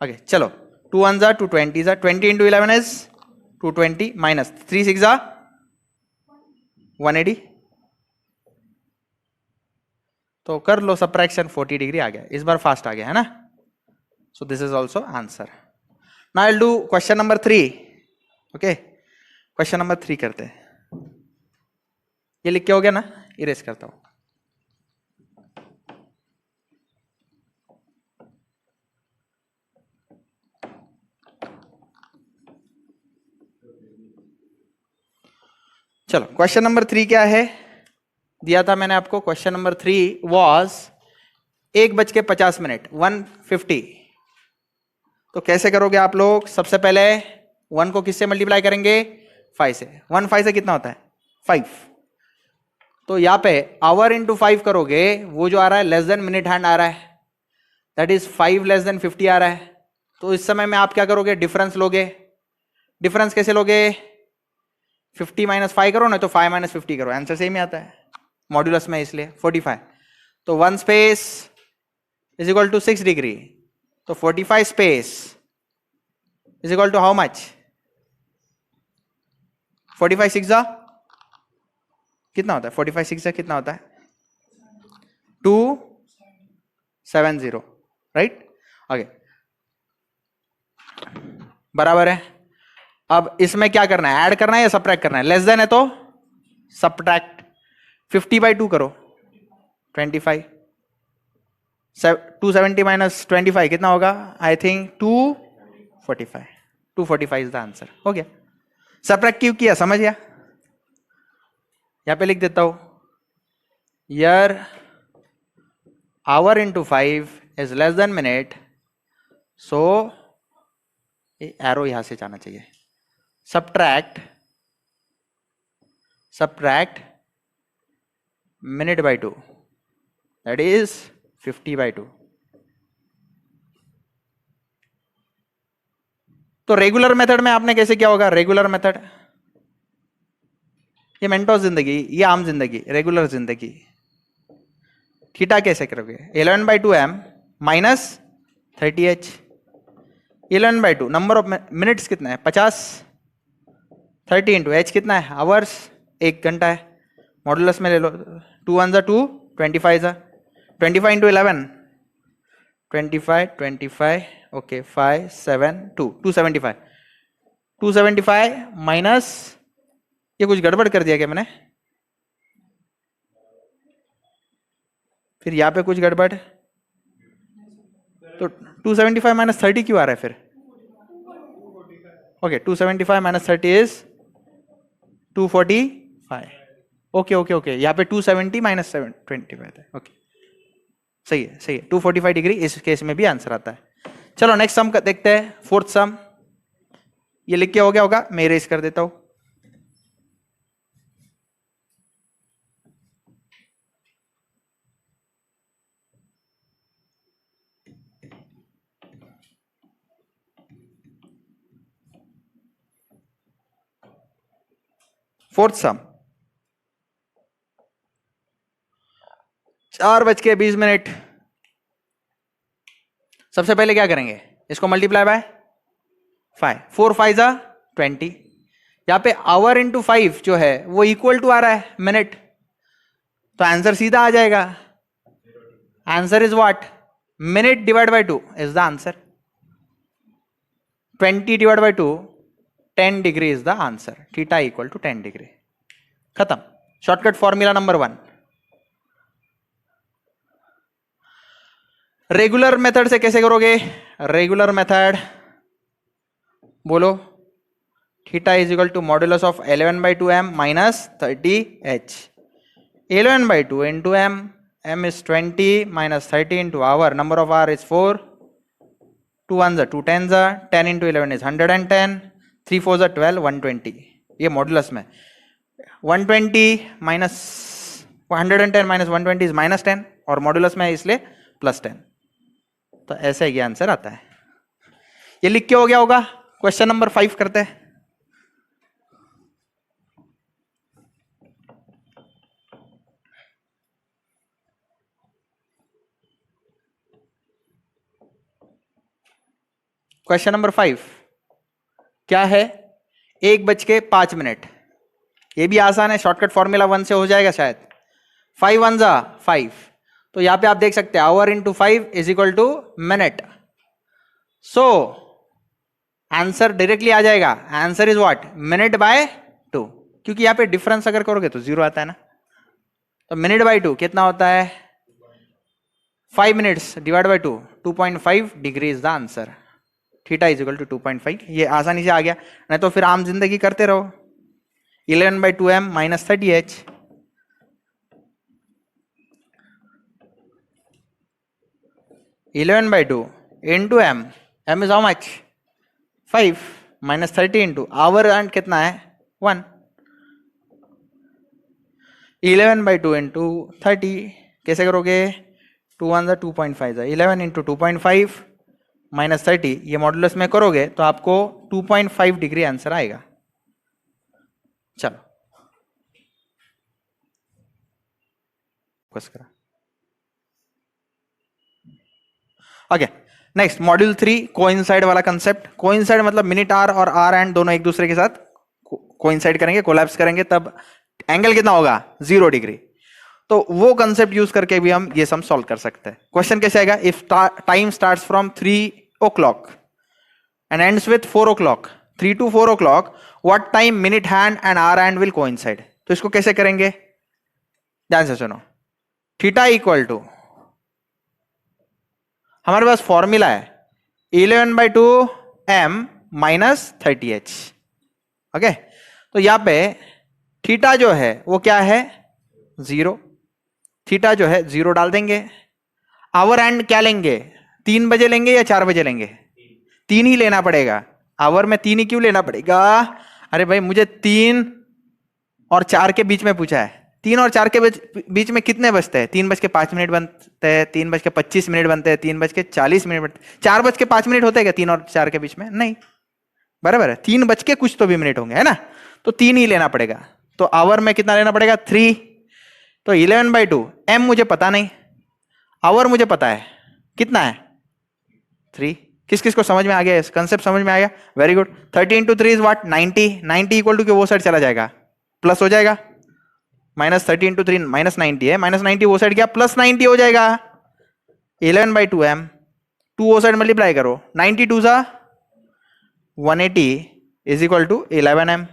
Okay चलो, 2 1 2 20 20 इंटू 11 इज 220 माइनस 3 6 180. तो कर लो सब्ट्रैक्शन, 40 डिग्री आ गया. इस बार फास्ट आ गया है ना. So this is also answer. Now I will do question number 3. Okay, question number 3 करते हैं. ये लिख के हो गया ना, इरेज करता हूं. चलो, क्वेश्चन नंबर 3 क्या है, दिया था मैंने आपको. Question number 3 was 1:50 150. तो कैसे करोगे आप लोग, सबसे पहले 1 को किससे मल्टीप्लाई करेंगे 5 से. 1 5 से कितना होता है 5. तो यहां पे आवर इंटू 5 करोगे, वो जो आ रहा है लेस देन मिनट हैंड आ रहा है, दैट इज 5 लेस देन 50 आ रहा है. तो इस समय में आप क्या करोगे, डिफरेंस लोगे. डिफरेंस कैसे लोगे, 50 माइनस 5 करो ना, तो 5 माइनस 50 करो, आंसर सेम ही आता है मॉड्यूलस में, इसलिए 45. तो 1 space is equal to 6 degree. तो 45 space is equal to how much, 45 6 कितना होता है, 45 6 कितना होता है 270, राइट. ओके, बराबर है. अब इसमें क्या करना है, ऐड करना है या सब्ट्रैक्ट करना है. लेस देन है तो सब्ट्रैक्ट. 50/2 करो 25. 270 माइनस 25 कितना होगा, I think 245. 245 is the answer. हो गया. सब्ट्रैक्ट क्यों किया समझ गया. यहां पे लिख देता हूं, your hour into 5 is less than minute. So arrow यहां से जाना चाहिए. subtract minute by 2, that is 50/2. तो रेगुलर मेथड में आपने कैसे किया होगा, रेगुलर मेथड, ये मेंटोस जिंदगी, ये आम जिंदगी, रेगुलर जिंदगी. थीटा कैसे करोगे, 11/2m minus 30h. 11/2 number of minutes कितना है 50. 30 इंटू एच कितना है आवर्स, 1 घंटा है. मॉडुलस में ले लो, 2 1 2 25 25 इंटू 11 25 ओके 5 7 2 275. 275 माइनस, ये कुछ गड़बड़ कर दिया क्या मैंने, फिर यहाँ पे कुछ गड़बड़. तो 275 माइनस 30 क्यों आ रहा है फिर. Okay 275 minus 30 is 245. Okay okay okay, यहाँ पे 270 माइनस 25 है. ओके सही है सही है. 245 डिग्री इस केस में भी आंसर आता है. चलो नेक्स्ट सम देखते हैं. फोर्थ सम, ये लिख के हो गया होगा, मैं इरेज कर देता हूं. फोर्थ सम 4:20. सबसे पहले क्या करेंगे, इसको मल्टीप्लाई बाय 5. 4 5 20. यहां पे आवर इंटू 5 जो है वो इक्वल टू आ रहा है मिनट, तो आंसर सीधा आ जाएगा. Answer is what, minute divide by 2 is the answer. 20 divide by 2 10 degree is the answer. Theta equal to 10 degree. खत्म. Shortcut formula number 1. Regular method से कैसे करोगे? रेगुलर मेथड बोलो, theta is equal to modulus of 11/2m minus 30h. 11/2 into m is 20 minus 30 into hour, number of hour is 4, 2 ones are 2 tens are 10 into 11 is 110, 3 fours are 12, 120. ये modulus में 120 minus 110 minus 120 is minus 10 और modulus में है इसलिए plus 10. तो ऐसे ये answer आता है. ये लिख के हो गया होगा. क्वेश्चन नंबर 5 करते हैं. क्वेश्चन नंबर 5 क्या है? 1:05. ये भी आसान है, शॉर्टकट फॉर्मूला 1 से हो जाएगा शायद. 5 1 जा 5. तो यहां पे आप देख सकते हैं hour into 5 is equal to minute. So answer directly आ जाएगा. Answer is what? Minute by 2. क्योंकि यहां पे डिफरेंस अगर करोगे तो 0 आता है ना. तो मिनट बाय 2 कितना होता है? 5 minutes divide by 2, 2.5 degree is the answer. Theta is equal to 2.5. ये आसानी से आ गया. नहीं तो फिर आम जिंदगी करते रहो. 11/2m minus 30h. Eleven by 2 into m. m is how much? 5 minus 30 into our and कितना है? 1. 11/2 इंटू 30 कैसे करोगे? 2 1 2.5 11 इंटू 2.5 माइनस 30. ये मॉड्यूलस में करोगे तो आपको 2.5 डिग्री आंसर आएगा. चलो ओके. नेक्स्ट मॉड्यूल 3 कोइंसाइड वाला कंसेप्ट. कोइंसाइड मतलब मिनट आर और आर एंड दोनों एक दूसरे के साथ कोइंसाइड करेंगे, कोलैप्स करेंगे, तब एंगल कितना होगा? 0 डिग्री. तो वो कंसेप्ट यूज करके भी हम ये सम सॉल्व कर सकते हैं. क्वेश्चन कैसे आएगा? If time starts from 3 o'clock and ends with 4 o'clock, 3 to 4 o'clock, what time minute hand and hour hand will coincide? तो इसको कैसे करेंगे? ध्यान से सुनो. थीटा इक्वल टू, हमारे पास फॉर्मूला है 11/2m माइनस 30h. ओके. तो यहां पे थीटा जो है वो क्या है? 0. थीटा जो है 0 डाल देंगे. आवर एंड क्या लेंगे? 3 बजे लेंगे या 4 बजे लेंगे? 3 ही लेना पड़ेगा. आवर में 3 ही क्यों लेना पड़ेगा? अरे भाई मुझे 3 और 4 के बीच में पूछा है. 3 और 4 के बीच में कितने बजते हैं? 3:05 बनते हैं, 3:25 बनते हैं, 3:40 बनते हैं. 4:05 होते हैं क्या 3 और 4 के बीच में? नहीं. बराबर है. 3 बज के कुछ तो भी मिनट होंगे, है ना. तो 3 ही लेना पड़ेगा. तो आवर में कितना लेना पड़ेगा? 3. तो 11/2. m मुझे पता नहीं, आवर मुझे पता है. कितना है? 3. किस किस को समझ में आ गया? इस कंसेप्ट समझ में आ गया? Very good. 30 into 3 is what? 90. 90 equal to वो साइड चला जाएगा, प्लस हो जाएगा. माइनस 30 इंटू 3 माइनस 90 है. माइनस 90 वो साइड गया, प्लस 90 हो जाएगा. 11/2m 2 वो साइड मल्टीप्लाई करो. 90 2 सा 180 इज इक्वल टू 11m.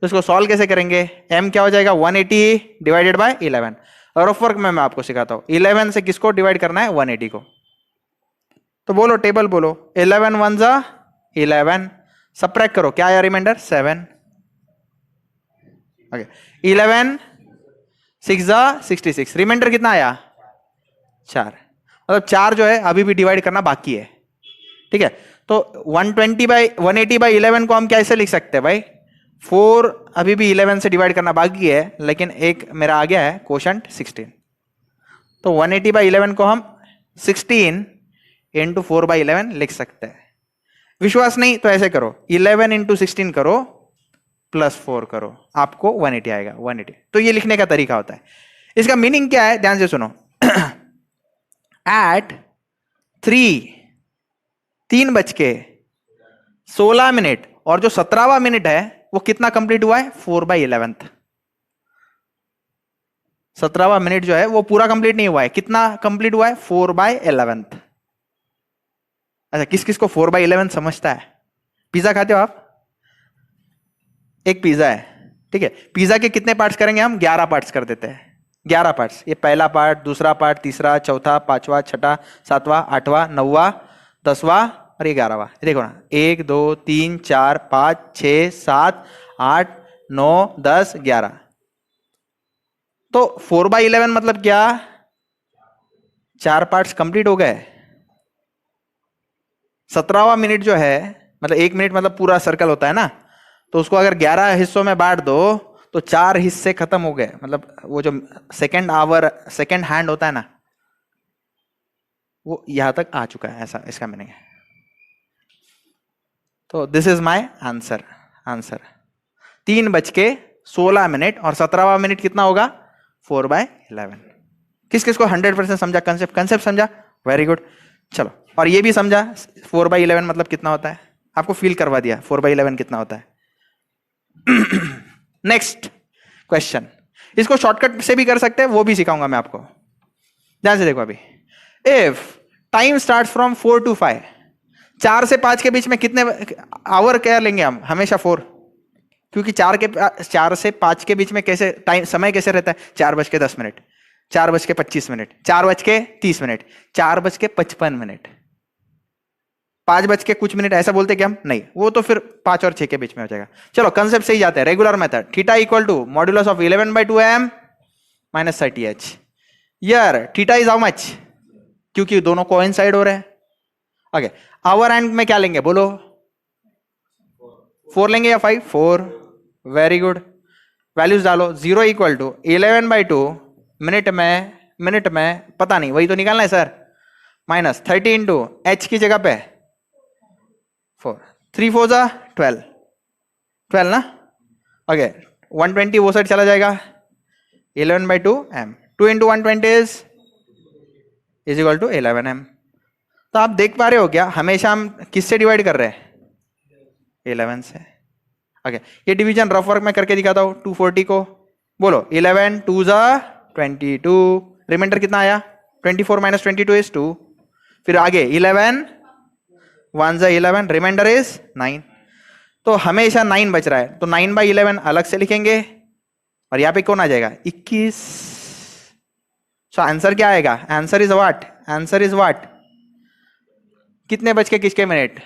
तो इसको सॉल्व कैसे करेंगे? m क्या हो जाएगा? 180 डिवाइडेड बाय 11. रफ वर्क में मैं आपको सिखाता हूं. 11 से किसको डिवाइड करना है? 180 को. तो बोलो, टेबल बोलो. 11 1 जा 11. सबट्रैक्ट करो, क्या आया रिमाइंडर? 7. ओके. 11 6 जा 66. रिमाइंडर कितना आया? 4. मतलब 4 जो है अभी भी डिवाइड करना बाकी है. ठीक है. तो 180/11 को हम कैसे लिख सकते हैं भाई? 4 अभी भी 11 से डिवाइड करना बाकी है, लेकिन एक मेरा आ गया है क्वोशंट 16. तो 180/11 को हम 16 इंटू 4/11 लिख सकते हैं. विश्वास नहीं तो ऐसे करो, 11 इंटू 16 करो प्लस 4 करो, आपको 180 आएगा. 180. तो ये लिखने का तरीका होता है. इसका मीनिंग क्या है? ध्यान से सुनो. एट 3 बज के 16 मिनट और जो 17वां मिनट है वो कितना कंप्लीट हुआ है? 4/11. 17वां मिनट जो है वो पूरा कंप्लीट नहीं हुआ है. कितना कंप्लीट हुआ है? 4/11. अच्छा, किस किस को 4/11 समझता है? पिज्जा खाते हो आप? एक पिज्जा है, ठीक है. पिज्जा के कितने पार्ट्स करेंगे हम? 11 पार्ट्स कर देते हैं. 11 पार्ट्स, ये पहला पार्ट, दूसरा पार्ट, तीसरा, चौथा, पांचवा, छठा, सातवां, आठवां, नौवां, 10वां और ये 11वां। देखो ना, 1 2 3 4 5 6 7 8 9 10 11। तो 4/11 मतलब क्या, 4 पार्ट्स कंप्लीट हो गए। 17वां मिनट जो है, मतलब 1 मिनट मतलब पूरा सर्कल होता है ना, तो उसको अगर 11 हिस्सों में बांट दो तो 4 हिस्से खत्म हो गए। मतलब वो जो सेकेंड आवर, सेकेंड हैंड होता है ना, वो यहां तक आ चुका है, ऐसा इसका मीनिंग है। तो this is my answer. Answer 3:16 और 17वां मिनट कितना होगा, 4/11। किस किस को 100% समझा, कंसेप्ट कंसेप्ट समझा, वेरी गुड। चलो, और ये भी समझा 4/11 मतलब कितना होता है, आपको फील करवा दिया 4/11 कितना होता है। नेक्स्ट क्वेश्चन, इसको शॉर्टकट से भी कर सकते हैं, वो भी सिखाऊंगा मैं आपको। ध्यान से देखो अभी, if time start from 4 to 5, 4 से 5 के बीच में कितने आवर क्या लेंगे हम, हमेशा 4, क्योंकि 4 से 5 के बीच में कैसे टाइम, समय कैसे रहता है, 4:10, 4:25, 4:30, 4:55, 5 के कुछ मिनट, ऐसा बोलते क्या हम, नहीं, वो तो फिर 5 और 6 के बीच में हो जाएगा। चलो कंसेप्ट से ही जाते हैं, regular method, theta equal to modulus of 11/2m minus 30h। यार थीटा इज हाउ मच, क्योंकि दोनों कोइंसाइड हो रहे हैं। ओके, आवर एंड में क्या लेंगे बोलो, 4 लेंगे या 5, 4, वेरी गुड। वैल्यूज डालो, 0 इक्वल टू 11/2 मिनट में पता नहीं, वही तो निकालना है सर, माइनस 30 इंटू एच की जगह पे 4, 3 4 जा 12 ना। ओके, 120 वो साइड चला जाएगा, 11/2 m, 2 into 120 is equal to 11m। तो आप देख पा रहे हो क्या, हमेशा हम किससे डिवाइड कर रहे हैं, 11 से। ओके, ये डिवीजन रफ वर्क में करके दिखाता हूं, 240 को बोलो 11 2 जा 22, रिमाइंडर कितना आया, 24 माइनस 22 इज 2, फिर आगे 11 1 जा 11, रिमाइंडर इज 9। तो हमेशा 9 बच रहा है, तो 9/11 अलग से लिखेंगे, और यहां पे कौन आ जाएगा, 21। सो आंसर क्या आएगा, answer is what, answer is what, कितने बज के किसके मिनट,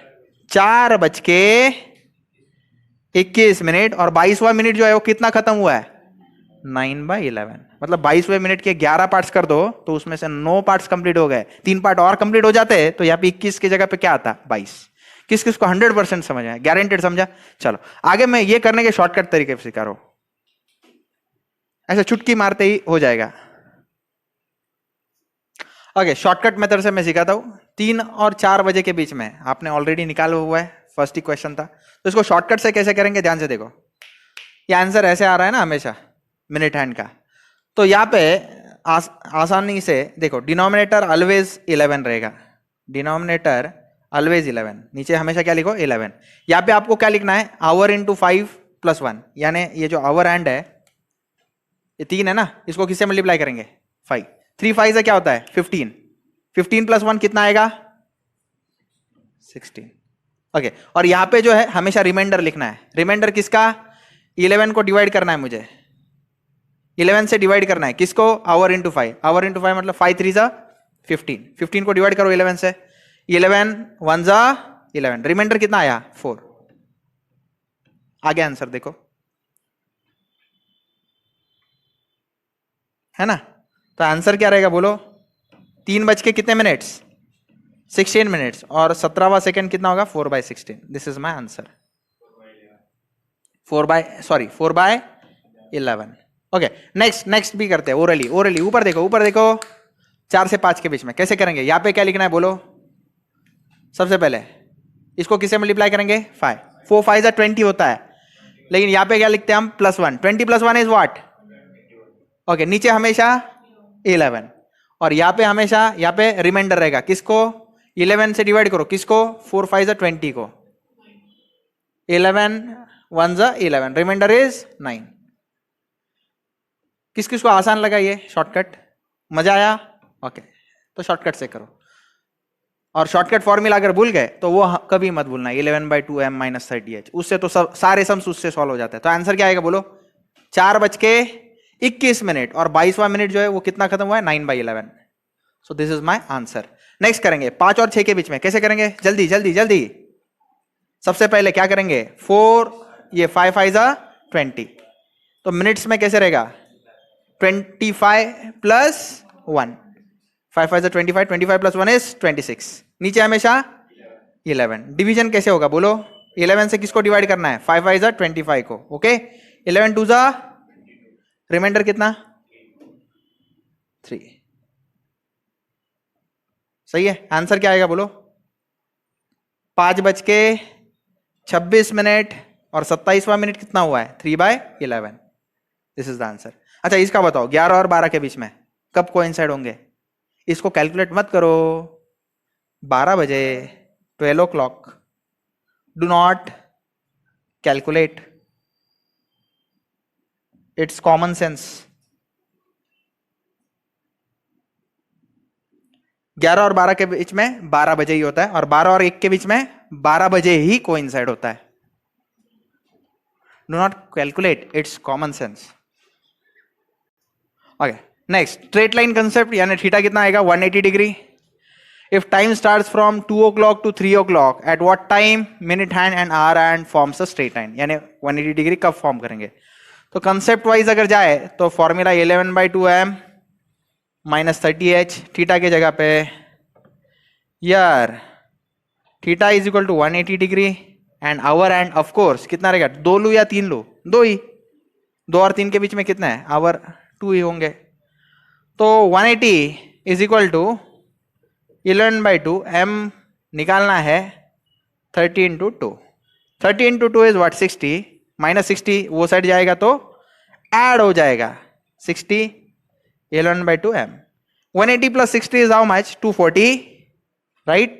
4:21 और 22वां मिनट जो है वो कितना खत्म हुआ है, 9/11। मतलब 22वें मिनट के 11 पार्ट्स कर दो तो उसमें से 9 पार्ट्स कंप्लीट हो गए, 3 पार्ट और कंप्लीट हो जाते हैं तो यहाँ पे 21 की जगह पे क्या आता, 22। किस किस को 100% समझ आया, गारंटेड समझा। चलो आगे मैं ये करने के शॉर्टकट तरीके से सिखा रहा हूं, ऐसे चुटकी मारते ही हो जाएगा। ओके, शॉर्टकट मेथड से मैं सिखाता हूं। 3 और 4 बजे के बीच में आपने ऑलरेडी निकाला हुआ है, फर्स्ट ही क्वेश्चन था, तो इसको शॉर्टकट से कैसे करेंगे, ध्यान से देखो। ये आंसर ऐसे आ रहा है ना हमेशा मिनट हैंड का, तो यहाँ पे आसानी से देखो, डिनोमिनेटर ऑलवेज 11 रहेगा, डिनोमिनेटर ऑलवेज 11, नीचे हमेशा क्या लिखो 11। यहाँ पे आपको क्या लिखना है, आवर इंटू 5 + 1, यानी ये जो आवर हैंड है ये 3 है ना, इसको किससे मल्टीप्लाई करेंगे, 5, 3 5 से क्या होता है 15, 15 + 1 कितना आएगा 16। ओके, और यहां पे जो है हमेशा रिमाइंडर लिखना है, रिमाइंडर किसका, 11 को डिवाइड करना है मुझे, 11 से डिवाइड करना है किसको, आवर इंटू 5, आवर इंटू 5 मतलब 5 3 जा 15, 15 को डिवाइड करो 11 से, 11 1 जा 11, रिमाइंडर कितना आया 4। आगे आंसर देखो, है ना। तो आंसर क्या रहेगा बोलो, 3 बज के कितने मिनट्स, 16 मिनट्स, और 17वां सेकंड कितना होगा, 4/16। This is my answer, 4/11। Okay, next भी करते हैं, ओरली ऊपर देखो 4 से 5 के बीच में कैसे करेंगे। यहां पे क्या लिखना है बोलो, सबसे पहले इसको किससे मल्टीप्लाई करेंगे, 5, 4 5 20 होता है, लेकिन यहां पे क्या लिखते हैं हम, +1, 20 + 1 इज व्हाट। ओके, नीचे हमेशा 11, और यहां पे हमेशा यहां पे रिमाइंडर रहेगा किसको, 11 से डिवाइड करो किसको, 4 5 20 को, 11 1 11, रिमाइंडर इज 9। किस किस को आसान लगा ये शॉर्टकट, मजा आया। ओके, तो शॉर्टकट से करो, और शॉर्टकट फॉर्मूला अगर भूल गए तो वो कभी मत भूलना, 11/2 m - 30h, उससे तो सब सारे सम्स उससे सॉल्व हो जाते हैं। तो आंसर क्या आएगा बोलो, 4 बज के 21 मिनट, और 22वां मिनट जो है वो कितना खत्म हुआ है, 9/11. So this is my answer. Next करेंगे 5 और 6 के बीच में. कैसे करेंगे, जल्दी जल्दी जल्दी. सबसे पहले क्या करेंगे, 4, ये 5 5 जा 20. तो मिनट्स में कैसे रहेगा, 25 प्लस 1. 5 5 जा 25, 25 प्लस 1 इज 26. नीचे हमेशा 11. डिवीजन कैसे होगा बोलो, 11 से किसको डिवाइड करना है, 5 5 जा 25 को. ओके, 11 2 जा, रिमाइंडर कितना, 3. सही है. आंसर क्या आएगा बोलो, 5:26 और 27वां मिनट कितना हुआ है, 3/11. This is the answer. अच्छा इसका बताओ, 11 और 12 के बीच में कब कोइंसाइड होंगे. इसको कैलकुलेट मत करो, 12 बजे, 12 o'clock. Do not calculate, it's common sense. 11 और 12 के बीच में 12 बजे ही होता है, और 12 और 1 के बीच में 12 बजे ही कोइंसाइड होता है. Do not calculate, it's common sense. Okay, next straight line concept, यानी थीटा कितना आएगा, 180 degree. If time starts from 2 o'clock to 3 o'clock, at what time minute hand and hour hand forms a straight line. यानी 180 degree कब form करेंगे. तो concept wise अगर जाए तो formula 11/2m minus 30h theta के जगह पे. यार theta is equal to 180 degree and hour and of course कितना रहेगा, 2 लू या 3 लू, 2 ही. 2 और 3 के बीच में कितना है, आवर 2 ही होंगे. तो 180 इज इक्वल टू 11/2m निकालना है 30 into 2. 30 into 2 is what, 60. Minus 60 वो साइड जाएगा तो ऐड हो जाएगा 60. 11/2m. 180 plus 60 is how much, 240, right?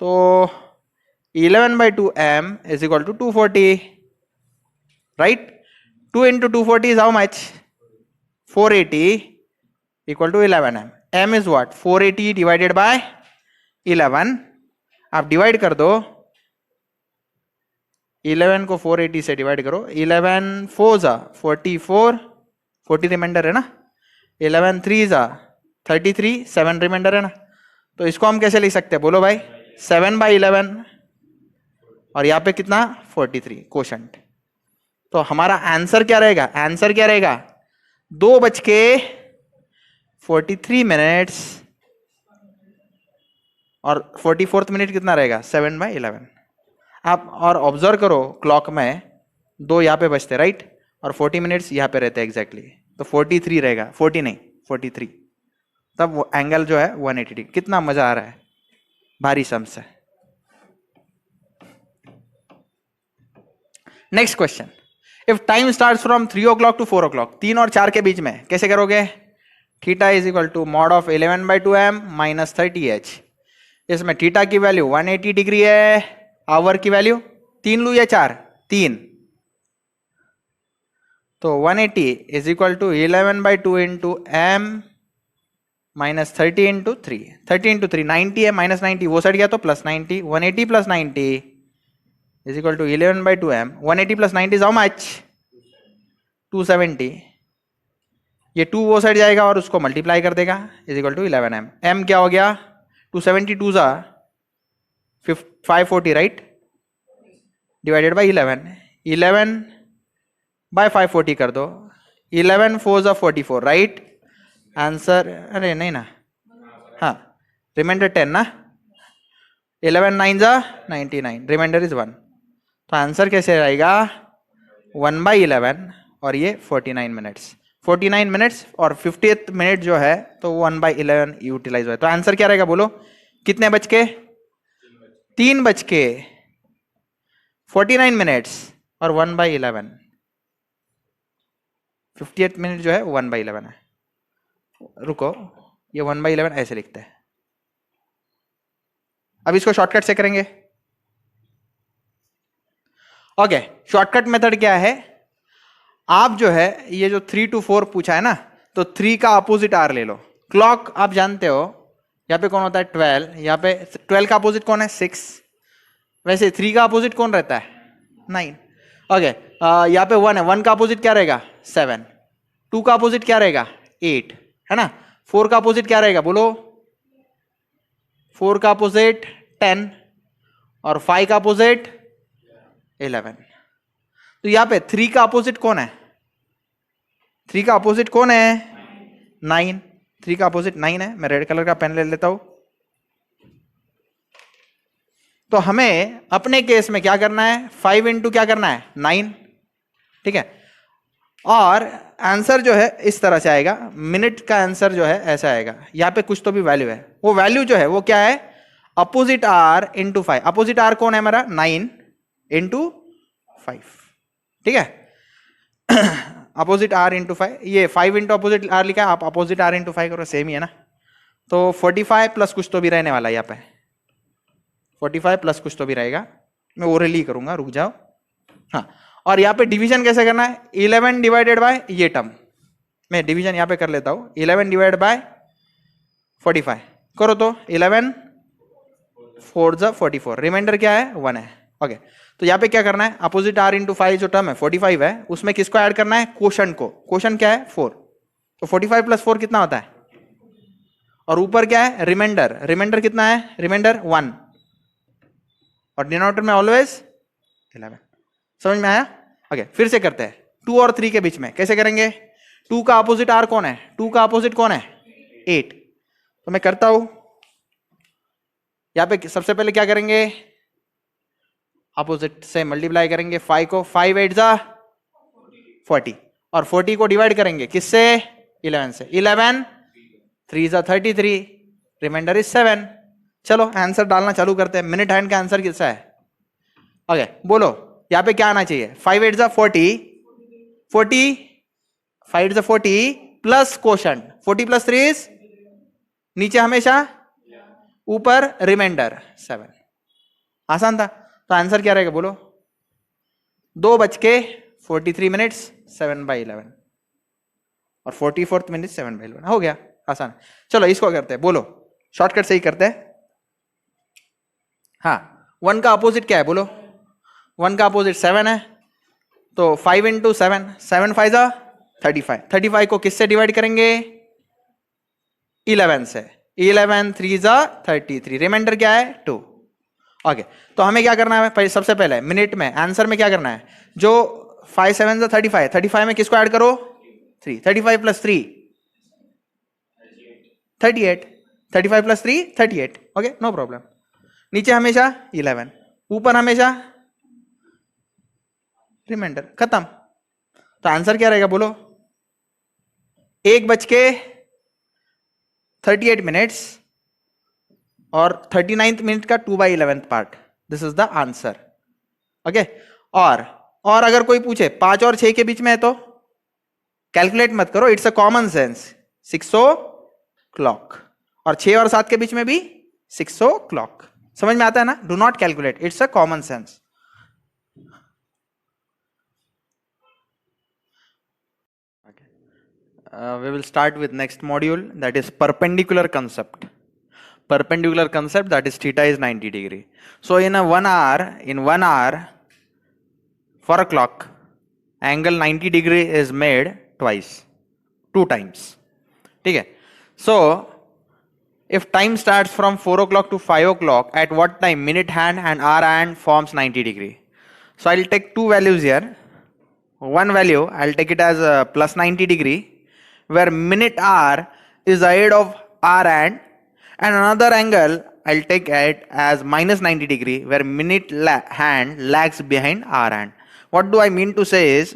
तो 11/2m is equal to 240, right? 2 into 240 is how much, 480, equal to 11m. m is what, 480 divided by 11. आप divide कर दो, 11 को 480 से डिवाइड करो, 11 4 जा 44, 40 रिमाइंडर है ना, 11 3 जा 33, 7 रिमाइंडर है ना. तो इसको हम कैसे लिख सकते हैं बोलो भाई, 7/11 और यहाँ पे कितना 43 कोशंट. तो हमारा आंसर क्या रहेगा, आंसर क्या रहेगा, 2:43 और 44th मिनट कितना रहेगा, 7/11. आप और ऑब्जर्व करो क्लॉक में 2 यहाँ पे बचते राइट, और 40 मिनट्स यहाँ पे रहते हैं एग्जैक्टली. तो 43 रहेगा, 40 नहीं 43. तब वो एंगल जो है 180 डिग्री. कितना मजा आ रहा है, भारी सम से. Next question, if time starts from 3 o'clock to 4 o'clock, 3 और 4 के बीच में कैसे करोगे. Theta is equal to mod of 11/2m minus 30h. इसमें थीटा की वैल्यू 180 डिग्री है, आवर की वैल्यू 3 लू या 4, 3. तो 180 is equal to 11/2 into m minus 30 into 3. 30 into 3 90 है, माइनस 90 वो साइड गया तो plus 90. 180 plus 90 is equal to 11/2m. 180 plus 90 is how much, 270. ये 2 वो साइड जाएगा और उसको मल्टीप्लाई कर देगा, is equal to 11m. m क्या हो गया, 272 जा 540 राइट, डिवाइडेड बाई 11. 11/540 कर दो, 11 4 जा 44 राइट. आंसर, अरे नहीं ना, हाँ रिमाइंडर 10 ना, 11 9 जा 99, रिमाइंडर इज 1. तो आंसर कैसे आएगा, 1/11 और ये 49 मिनट्स. 49 मिनट्स और 50th मिनट जो है तो 1/11 यूटिलाइज हुआ. तो आंसर क्या रहेगा बोलो, कितने बज के, 3 बज के 49 मिनट्स और 1/11. 50th मिनट जो है 1/11 है. रुको, ये 1/11 ऐसे लिखते हैं. अब इसको शॉर्टकट से करेंगे. ओके, शॉर्टकट मेथड क्या है, आप जो है ये जो 3 to 4 पूछा है ना, तो 3 का अपोजिट आर ले लो. क्लॉक आप जानते हो यहाँ पे कौन होता है 12, यहाँ पे 12 का अपोजिट कौन है 6. वैसे 3 का अपोजिट कौन रहता है 9. ओके, यहाँ पे 1 है, 1 का अपोजिट क्या रहेगा 7. 2 का अपोजिट क्या रहेगा? 8, है ना? 4 का अपोजिट क्या रहेगा बोलो? 4 का अपोजिट 10 और 5 का अपोजिट 11। तो यहां पे 3 का अपोजिट कौन है? 3 का अपोजिट कौन है? 9। 3 का अपोजिट 9 है। मैं रेड कलर का पेन ले लेता हूं। तो हमें अपने केस में क्या करना है? 5 इंटू क्या करना है? 9, ठीक है। और आंसर जो है इस तरह से आएगा, मिनट का आंसर जो है ऐसा आएगा। यहां पे कुछ तो भी वैल्यू है, वो वैल्यू जो है वो क्या है? Opposite are into 5। Opposite are कौन है हमारा? 9 इंटू 5, ठीक है। अपोजिट आर इंटू 5, ये 5 इंटू अपोजिट आर लिखा है, आप अपोजिट आर इंटू 5 करो, सेम ही है ना। तो 45 प्लस कुछ तो भी रहने वाला है यहाँ पे, 45 प्लस कुछ तो भी रहेगा। मैं ओरली करूंगा, रुक जाओ। हाँ, और यहाँ पे डिवीजन कैसे करना है? 11 डिवाइडेड बाय ये टर्म, मैं डिवीजन यहाँ पे कर लेता हूँ। 11 डिवाइड बाय 45 करो तो 11 4 जा 44, रिमाइंडर क्या है? 1 है। ओके, तो यहाँ पे क्या करना है? अपोजिट आर इंटू 5 जो टर्म है 45 है, उसमें किसको ऐड करना है? क्वोशंट को। क्वोशंट क्या है? 4। तो 45 प्लस 4 कितना होता है? और ऊपर क्या है? रिमाइंडर। रिमाइंडर कितना है? रिमाइंडर 1, और डिनोमिनेटर में ऑलवेज 11। समझ में आया? ओके, फिर से करते हैं। 2 और 3 के बीच में कैसे करेंगे? 2 का अपोजिट आर कौन है? 2 का अपोजिट कौन है? 8। तो मैं करता हूं, यहां पे सबसे पहले क्या करेंगे? अपोजिट से मल्टीप्लाई करेंगे 5 को। 5 8 जा 40, और 40 को डिवाइड करेंगे किससे? 11 से। 11 3 जा 33, रिमाइंडर इज 7। चलो आंसर डालना चालू करते हैं। मिनट हैंड का आंसर किसका है? ओके, बोलो यहां पे क्या आना चाहिए? 5 8 जा 40, 40 5 जा 40 प्लस क्वोशंट, 40 प्लस 3 इज नीचे हमेशा, ऊपर रिमाइंडर 7। आसान था। तो आंसर क्या रहेगा बोलो? 2:43 7/11, और 44th मिनट 7/11 हो गया। आसान। चलो इसको करते हैं, बोलो शॉर्टकट से ही करते हैं। हाँ, 1 का अपोजिट क्या है बोलो? 1 का अपोजिट 7 है, तो 5 इंटू 7, 7 5 जा 35। 35 को किससे डिवाइड करेंगे? 11 से। 11 3 जा 33, रिमाइंडर क्या है? 2। ओके, तो हमें क्या करना है? सबसे पहले मिनट में आंसर में क्या करना है? जो 5 7 जा 35, 35 में किसको ऐड करो? 3। 35 plus 3 38, 35 plus 3 38। Okay, no problem. नीचे हमेशा 11, ऊपर हमेशा रिमाइंडर, खत्म। तो आंसर क्या रहेगा बोलो? 1:38 और 39th मिनट का 2/11 part. This is the answer. Okay, और अगर कोई पूछे 5 और 6 के बीच में है तो कैलकुलेट मत करो, it's a common sense. 6 o'clock, और 6 और 7 के बीच में भी 6 o'clock। समझ में आता है ना? Do not calculate, it's a common sense. We will start with next module, that is perpendicular concept. Perpendicular concept, that is theta is 90 degree. So in 1 hour for a clock, angle 90 degree is made twice, 2 times. Okay. So if time starts from 4 o'clock to 5 o'clock, at what time minute hand and hour hand forms 90 degree? So I'll take 2 values here. One value I'll take it as plus 90 degree, where minute hour is ahead of hour hand, and another angle I'll take it as minus 90 degree, where minute hand lags behind hour hand. What do I mean to say is,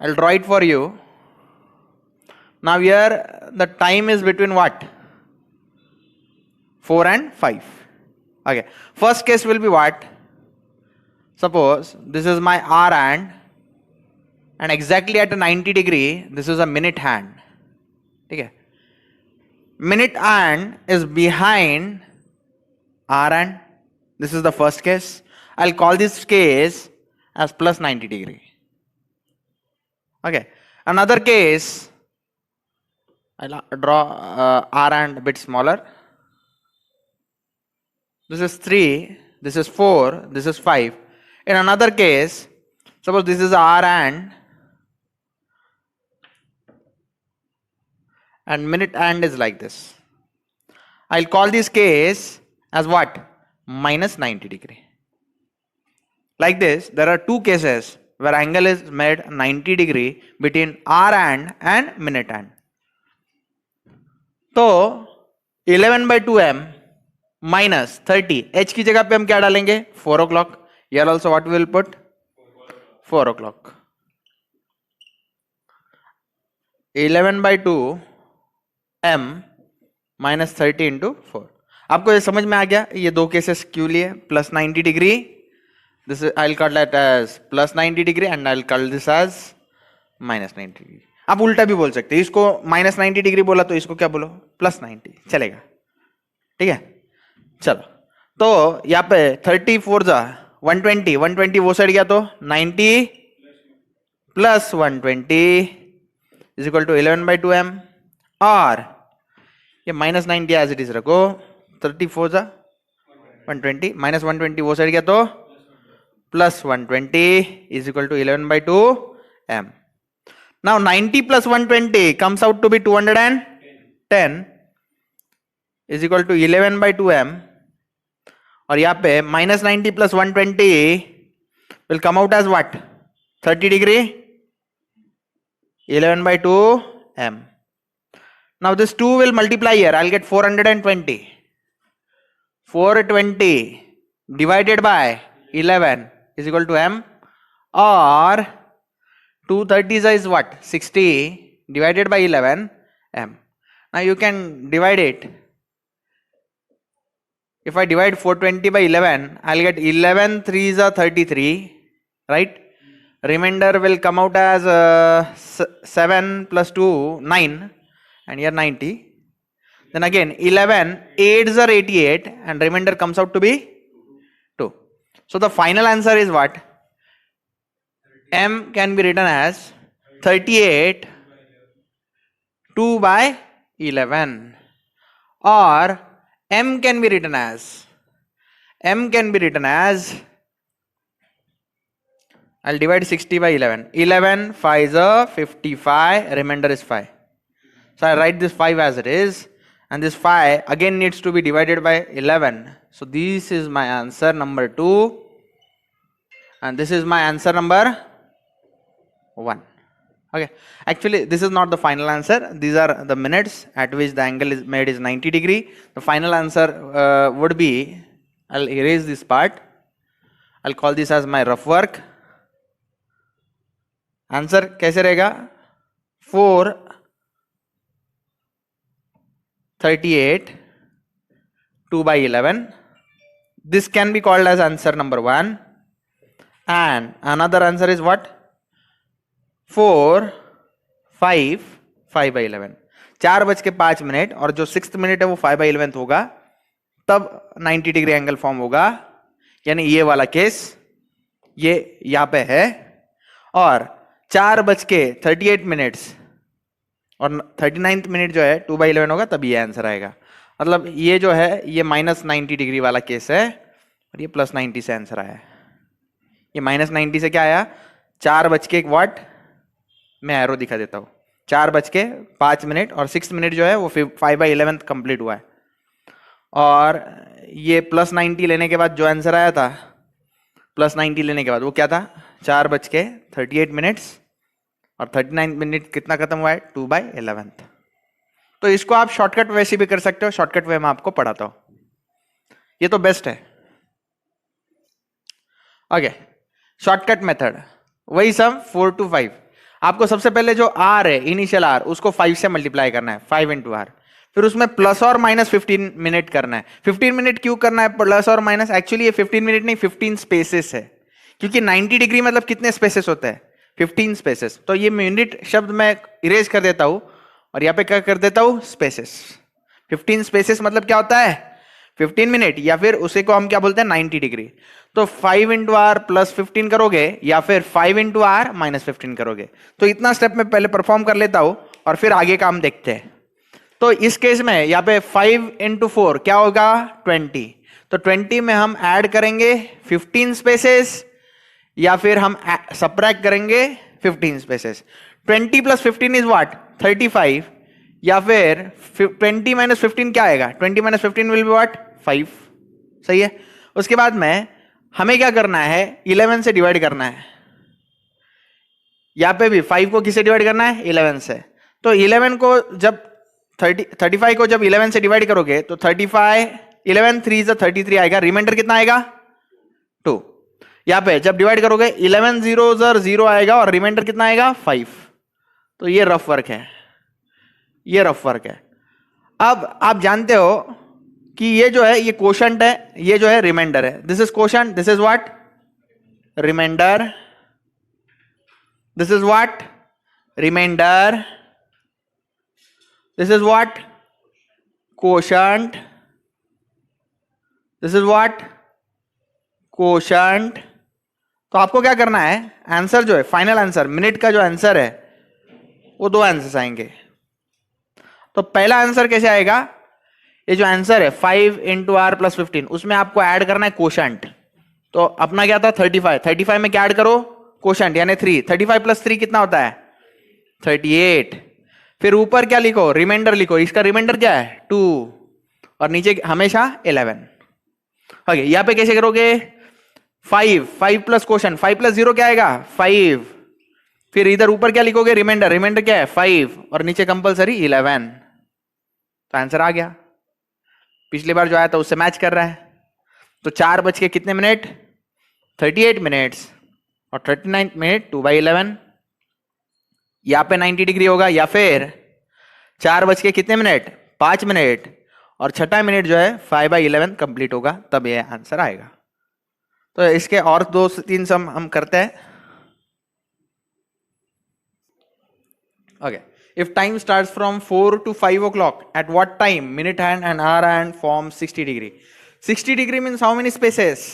I'll draw it for you. Now here the time is between what? 4 and 5. Okay, first case will be what? Suppose this is my hour hand, and exactly at a 90 degree, this is a minute hand. Okay. Minute hand is behind hour hand. This is the first case. I'll call this case as plus 90 degree. Okay. Another case, I'll draw hour hand a bit smaller. This is 3, this is 4, this is 5. In another case, suppose this is hour hand, and minute hand is like this. I'll call this case as what? Minus 90 degree. Like this, there are two cases where angle is made 90 degree between hour hand and minute hand. तो 11/2m minus 30, h की जगह पे हम क्या डालेंगे? 4 o'clock. Here also what we will put? 4 o'clock. 11/2m minus 30 into 4. आपको ये समझ में आ गया? ये दो केसेस क्यों लिए? Plus 90 degree, this is, I'll call that as plus 90 degree and I'll call this as minus 90 degree. आप उल्टा भी बोल सकते हैं, इसको minus 90 डिग्री बोला तो इसको क्या बोलो? plus 90, चलेगा, ठीक है? चलो, तो यहाँ पे 34 जा 120, 120 वो साइड गया तो 90 plus 120 is equal to 11/2m, और ये minus 90 as it is रखो, 34 जा 120 minus 120 वो साइड गया तो plus 120 is equal to 11/2m. Now 90 plus 120 comes out to be 210 is equal to 11/2m, और यहाँ पे minus 90 plus 120 will come out as what? 30 degree, 11/2m. Now this 2 will multiply here, I'll get 420. 420 divided by 11 is equal to m, or 230 is what? 60 divided by 11 m. Now you can divide it. If I divide 420 by 11, I'll get 11 3s are 33, right? Remainder will come out as 7 plus 2 9, and here 90. Then again 11 8s are 88, and remainder comes out to be 2. So the final answer is what? M can be written as 38 2 by 11, or M can be written as I'll divide 60 by 11. 11 5 is a 55, remainder is 5. So I write this 5 as it is, and this 5 again needs to be divided by 11. So this is my answer number 2, and this is my answer number 1. Okay, actually this is not the final answer. These are the minutes at which the angle is made is 90 degree. The final answer would be, I'll erase this part. I'll call this as my rough work. Answer कैसे रहेगा? 438 2 by 11. This can be called as answer number 1, and another answer is what? 4 5 5 by 11. 4:05 और जो 6th minute है वो 5 by 11 होगा, तब 90 degree angle form होगा. यानी ये वाला केस ये यहाँ पे है, और 4:38 और 39th मिनट जो है 2 by 11 होगा, तब ये आंसर आएगा. मतलब ये जो है ये माइनस 90 डिग्री वाला केस है, और ये प्लस 90 से आंसर आया. ये माइनस 90 से क्या आया? 4:01. मैं एरो दिखा देता हूँ. 4:05 और 6 मिनट जो है वो 5 by 11 कंप्लीट हुआ है, और ये प्लस 90 लेने के बाद जो आंसर आया था, प्लस 90 लेने के बाद वो क्या था? 4:38 और 39 मिनट कितना खत्म हुआ है? 2 by 11. तो इसको आप शॉर्टकट वैसे भी कर सकते हो, शॉर्टकट वे में आपको पढ़ाता हूं, ये तो बेस्ट है. ओके, शॉर्टकट मेथड वही सब 4 to 5. आपको सबसे पहले जो आर है, इनिशियल आर, उसको 5 से मल्टीप्लाई करना है, 5 into आर. फिर उसमें प्लस और माइनस 15 मिनट करना है. 15 मिनट क्यों करना है प्लस और माइनस? एक्चुअली ये 15 मिनट नहीं, 15 स्पेसेस है, क्योंकि 90 डिग्री मतलब कितने स्पेसेस होते हैं? 15 स्पेसेस. तो ये मिनट शब्द मैं इरेज कर देता हूं, और यहाँ पे क्या कर देता हूं? स्पेसेस. 15 स्पेसेस मतलब क्या होता है? 15 मिनट, या फिर उसे को हम क्या बोलते हैं? 90 डिग्री. तो 5 into r प्लस 15 करोगे, या फिर 5 into r माइनस 15 करोगे. तो इतना स्टेप मैं पहले परफॉर्म कर लेता हूं, और फिर आगे काम देखते हैं. तो इस केस में यहाँ पे 5 into 4 क्या होगा? 20. तो 20 में हम ऐड करेंगे 15 स्पेसेस, या फिर हम सब्ट्रैक्ट करेंगे 15 स्पेसेस. 20 plus 15 is what? 35. या फिर 20 माइनस 15 क्या आएगा? 20 माइनस 15 विल बी व्हाट? 5। सही है। उसके बाद में हमें क्या करना है? 11 से डिवाइड करना है। यहां पे भी 5 को किससे डिवाइड करना है? 11 से। तो 11 को जब 35 को जब 11 से डिवाइड करोगे तो 35, 11 3 से 33 आएगा। रिमाइंडर कितना आएगा? 2। यहां पे जब डिवाइड करोगे 11 0 0 आएगा और रिमाइंडर कितना आएगा? 5। तो ये रफ वर्क है, ये रफ वर्क है। अब आप जानते हो कि ये जो है ये कोशंट है, ये जो है रिमाइंडर है। This is quotient, this is what? Reminder. This is what? Reminder. This is what? Quotient. This is what? Quotient. तो आपको क्या करना है? आंसर जो है, फाइनल आंसर, मिनट का जो आंसर है वो 2 आंसर्स आएंगे। तो पहला आंसर कैसे आएगा? ये जो आंसर है 5 इंटू आर प्लस 15, उसमें आपको ऐड करना है कोशंट। तो अपना क्या था? 35। 35 में क्या ऐड करो? कोशंट यानी 3। 35 प्लस 3 कितना होता है? 38। फिर ऊपर क्या लिखो? रिमाइंडर लिखो। इसका रिमाइंडर क्या है? 2। और नीचे हमेशा 11। ओके, यहां पे कैसे करोगे? 5 प्लस कोशंट, 5 प्लस 0 क्या आएगा? 5। फिर इधर ऊपर क्या लिखोगे? रिमाइंडर। रिमाइंडर क्या है? 5 और नीचे कंपलसरी 11। तो आंसर आ गया। पिछली बार जो आया था उससे मैच कर रहा है। तो 4 बज के कितने मिनट? 38 मिनट्स और 39 मिनट 2/11। यहां पे 90 डिग्री होगा। या फिर 4 बज के कितने मिनट? 5 मिनट और छठा मिनट जो है 5/11 कंप्लीट होगा, तब ये आंसर आएगा। तो इसके और 2-3 सम हम करते हैं। Okay, if time starts from 4 to 5 o'clock, at what time minute hand and hour hand form 60 degree? 60 degree means how many spaces?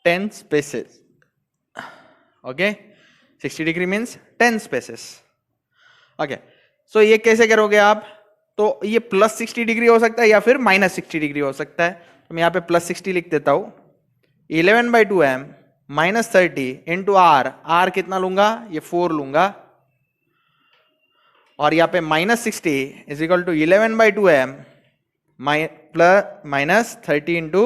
10 spaces. Okay, 60 degree means 10 spaces. Okay, so ये कैसे करोगे आप? तो ये प्लस 60 डिग्री हो सकता है या फिर माइनस 60 डिग्री हो सकता है। तो मैं यहाँ पे प्लस 60 लिख देता हूं। 11/2m minus 30 into are. Are कितना लूंगा? ये 4 लूंगा। और यहाँ पे minus 60 is equal to 11/2m minus 30 into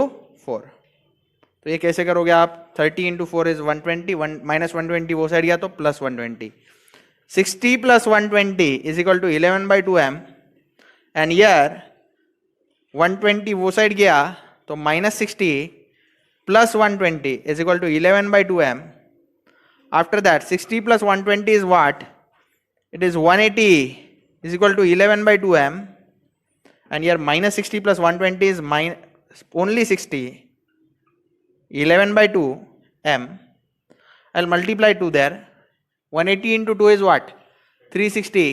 4। तो ये कैसे करोगे आप? 30 इंटू 4 इज 120, माइनस 120 वो साइड गया तो plus 120। 60 plus 120 is equal to 11/2m and here 120 वो साइड गया तो minus 60 plus 120 is equal to 11/2m. After that 60 plus 120 is what? It is 180 is equal to 11/2m, and here minus 60 plus 120 is only 60. 11/2m. I'll multiply 2 there. 180 into 2 is what? 360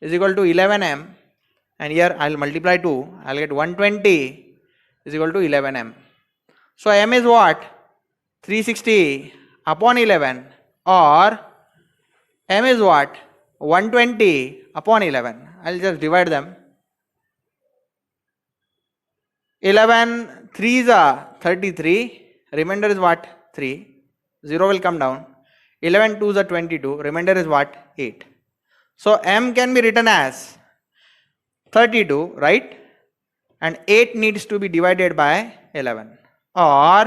is equal to 11m, and here I'll multiply 2. I'll get 120 is equal to 11m. So m is what? 360 upon 11, or m is what? 120 upon 11. I'll just divide them. 11 3s are 33. Remainder is what? 3. 0 will come down. 11 2s are 22. Remainder is what? 8. So m can be written as 32, right? And 8 needs to be divided by 11. Or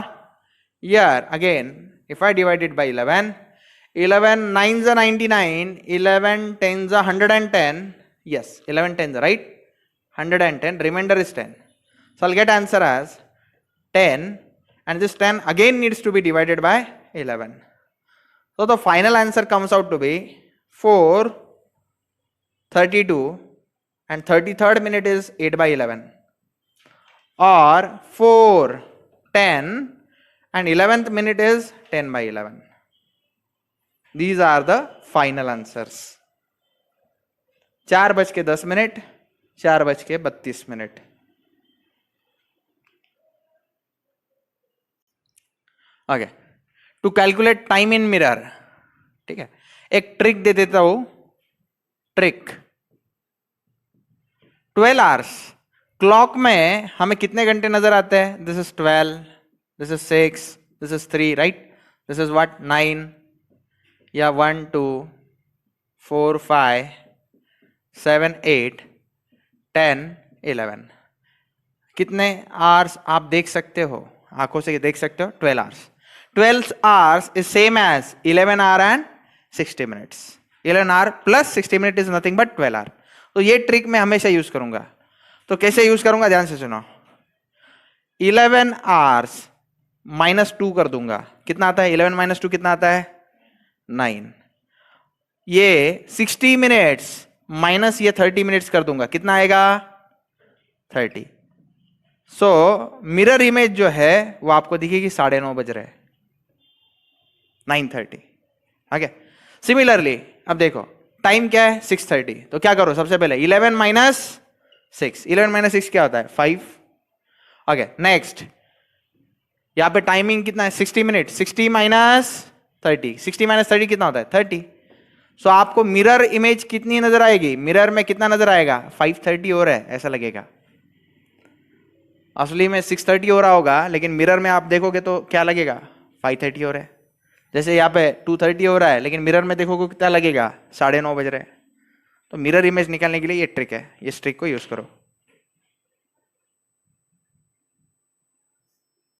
here again, if I divide it by 11, 11 9s are 99, 11 10s are 110. Yes, 11 10s, right? 110. Remainder is 10. So I'll get answer as 10, and this 10 again needs to be divided by 11. So the final answer comes out to be 4 32, and 33rd minute is 8/11, or 4 10 and 11th minute is 10/11. These are the final answers. 4:10, 4:32. Okay, to calculate time in mirror, ठीक है, एक trick दे देता हूं। Trick 12 hours clock में हमें कितने घंटे नजर आते हैं? This is 12, this is 6, this is 3, right? This is what? 9 या 1 2 4 5 7, 8, 10, 11. कितने आवर्स आप देख सकते हो, आंखों से देख सकते हो? 12 hours. 12 hours is same as 11 hour and 60 minutes. 11 hour plus 60 minute is nothing but 12 hour. तो ये ट्रिक मैं हमेशा यूज करूंगा. तो कैसे यूज करूंगा, ध्यान से सुनो. 11 hours -2 कर दूंगा. कितना आता है? 11 - 2 कितना आता है? 9. ये 60 मिनट्स माइनस ये 30 मिनट्स कर दूंगा. कितना आएगा? 30. सो मिरर इमेज जो है वो आपको दिखेगी 9:30 बज रहे, 9:30. ओके. सिमिलरली अब देखो टाइम क्या है? 6:30. तो क्या करो सबसे पहले 11 - 6. 11 - 6 क्या होता है? 5. ओके. नेक्स्ट यहां पे टाइमिंग कितना है? 60 मिनट. 60 - 30. 60 - 30 कितना होता है? 30. सो आपको मिरर इमेज कितनी नजर आएगी? मिरर में कितना नजर आएगा? 5:30 हो रहा है ऐसा लगेगा. असली में 6:30 हो रहा होगा, लेकिन मिरर में आप देखोगे तो क्या लगेगा? 5:30 हो रहा है. जैसे यहाँ पे 2:30 हो रहा है, लेकिन मिरर में देखोगे कितना लगेगा? 9:30 बज रहे हैं. तो मिरर इमेज निकालने के लिए ये ट्रिक है, इस ट्रिक को यूज करो.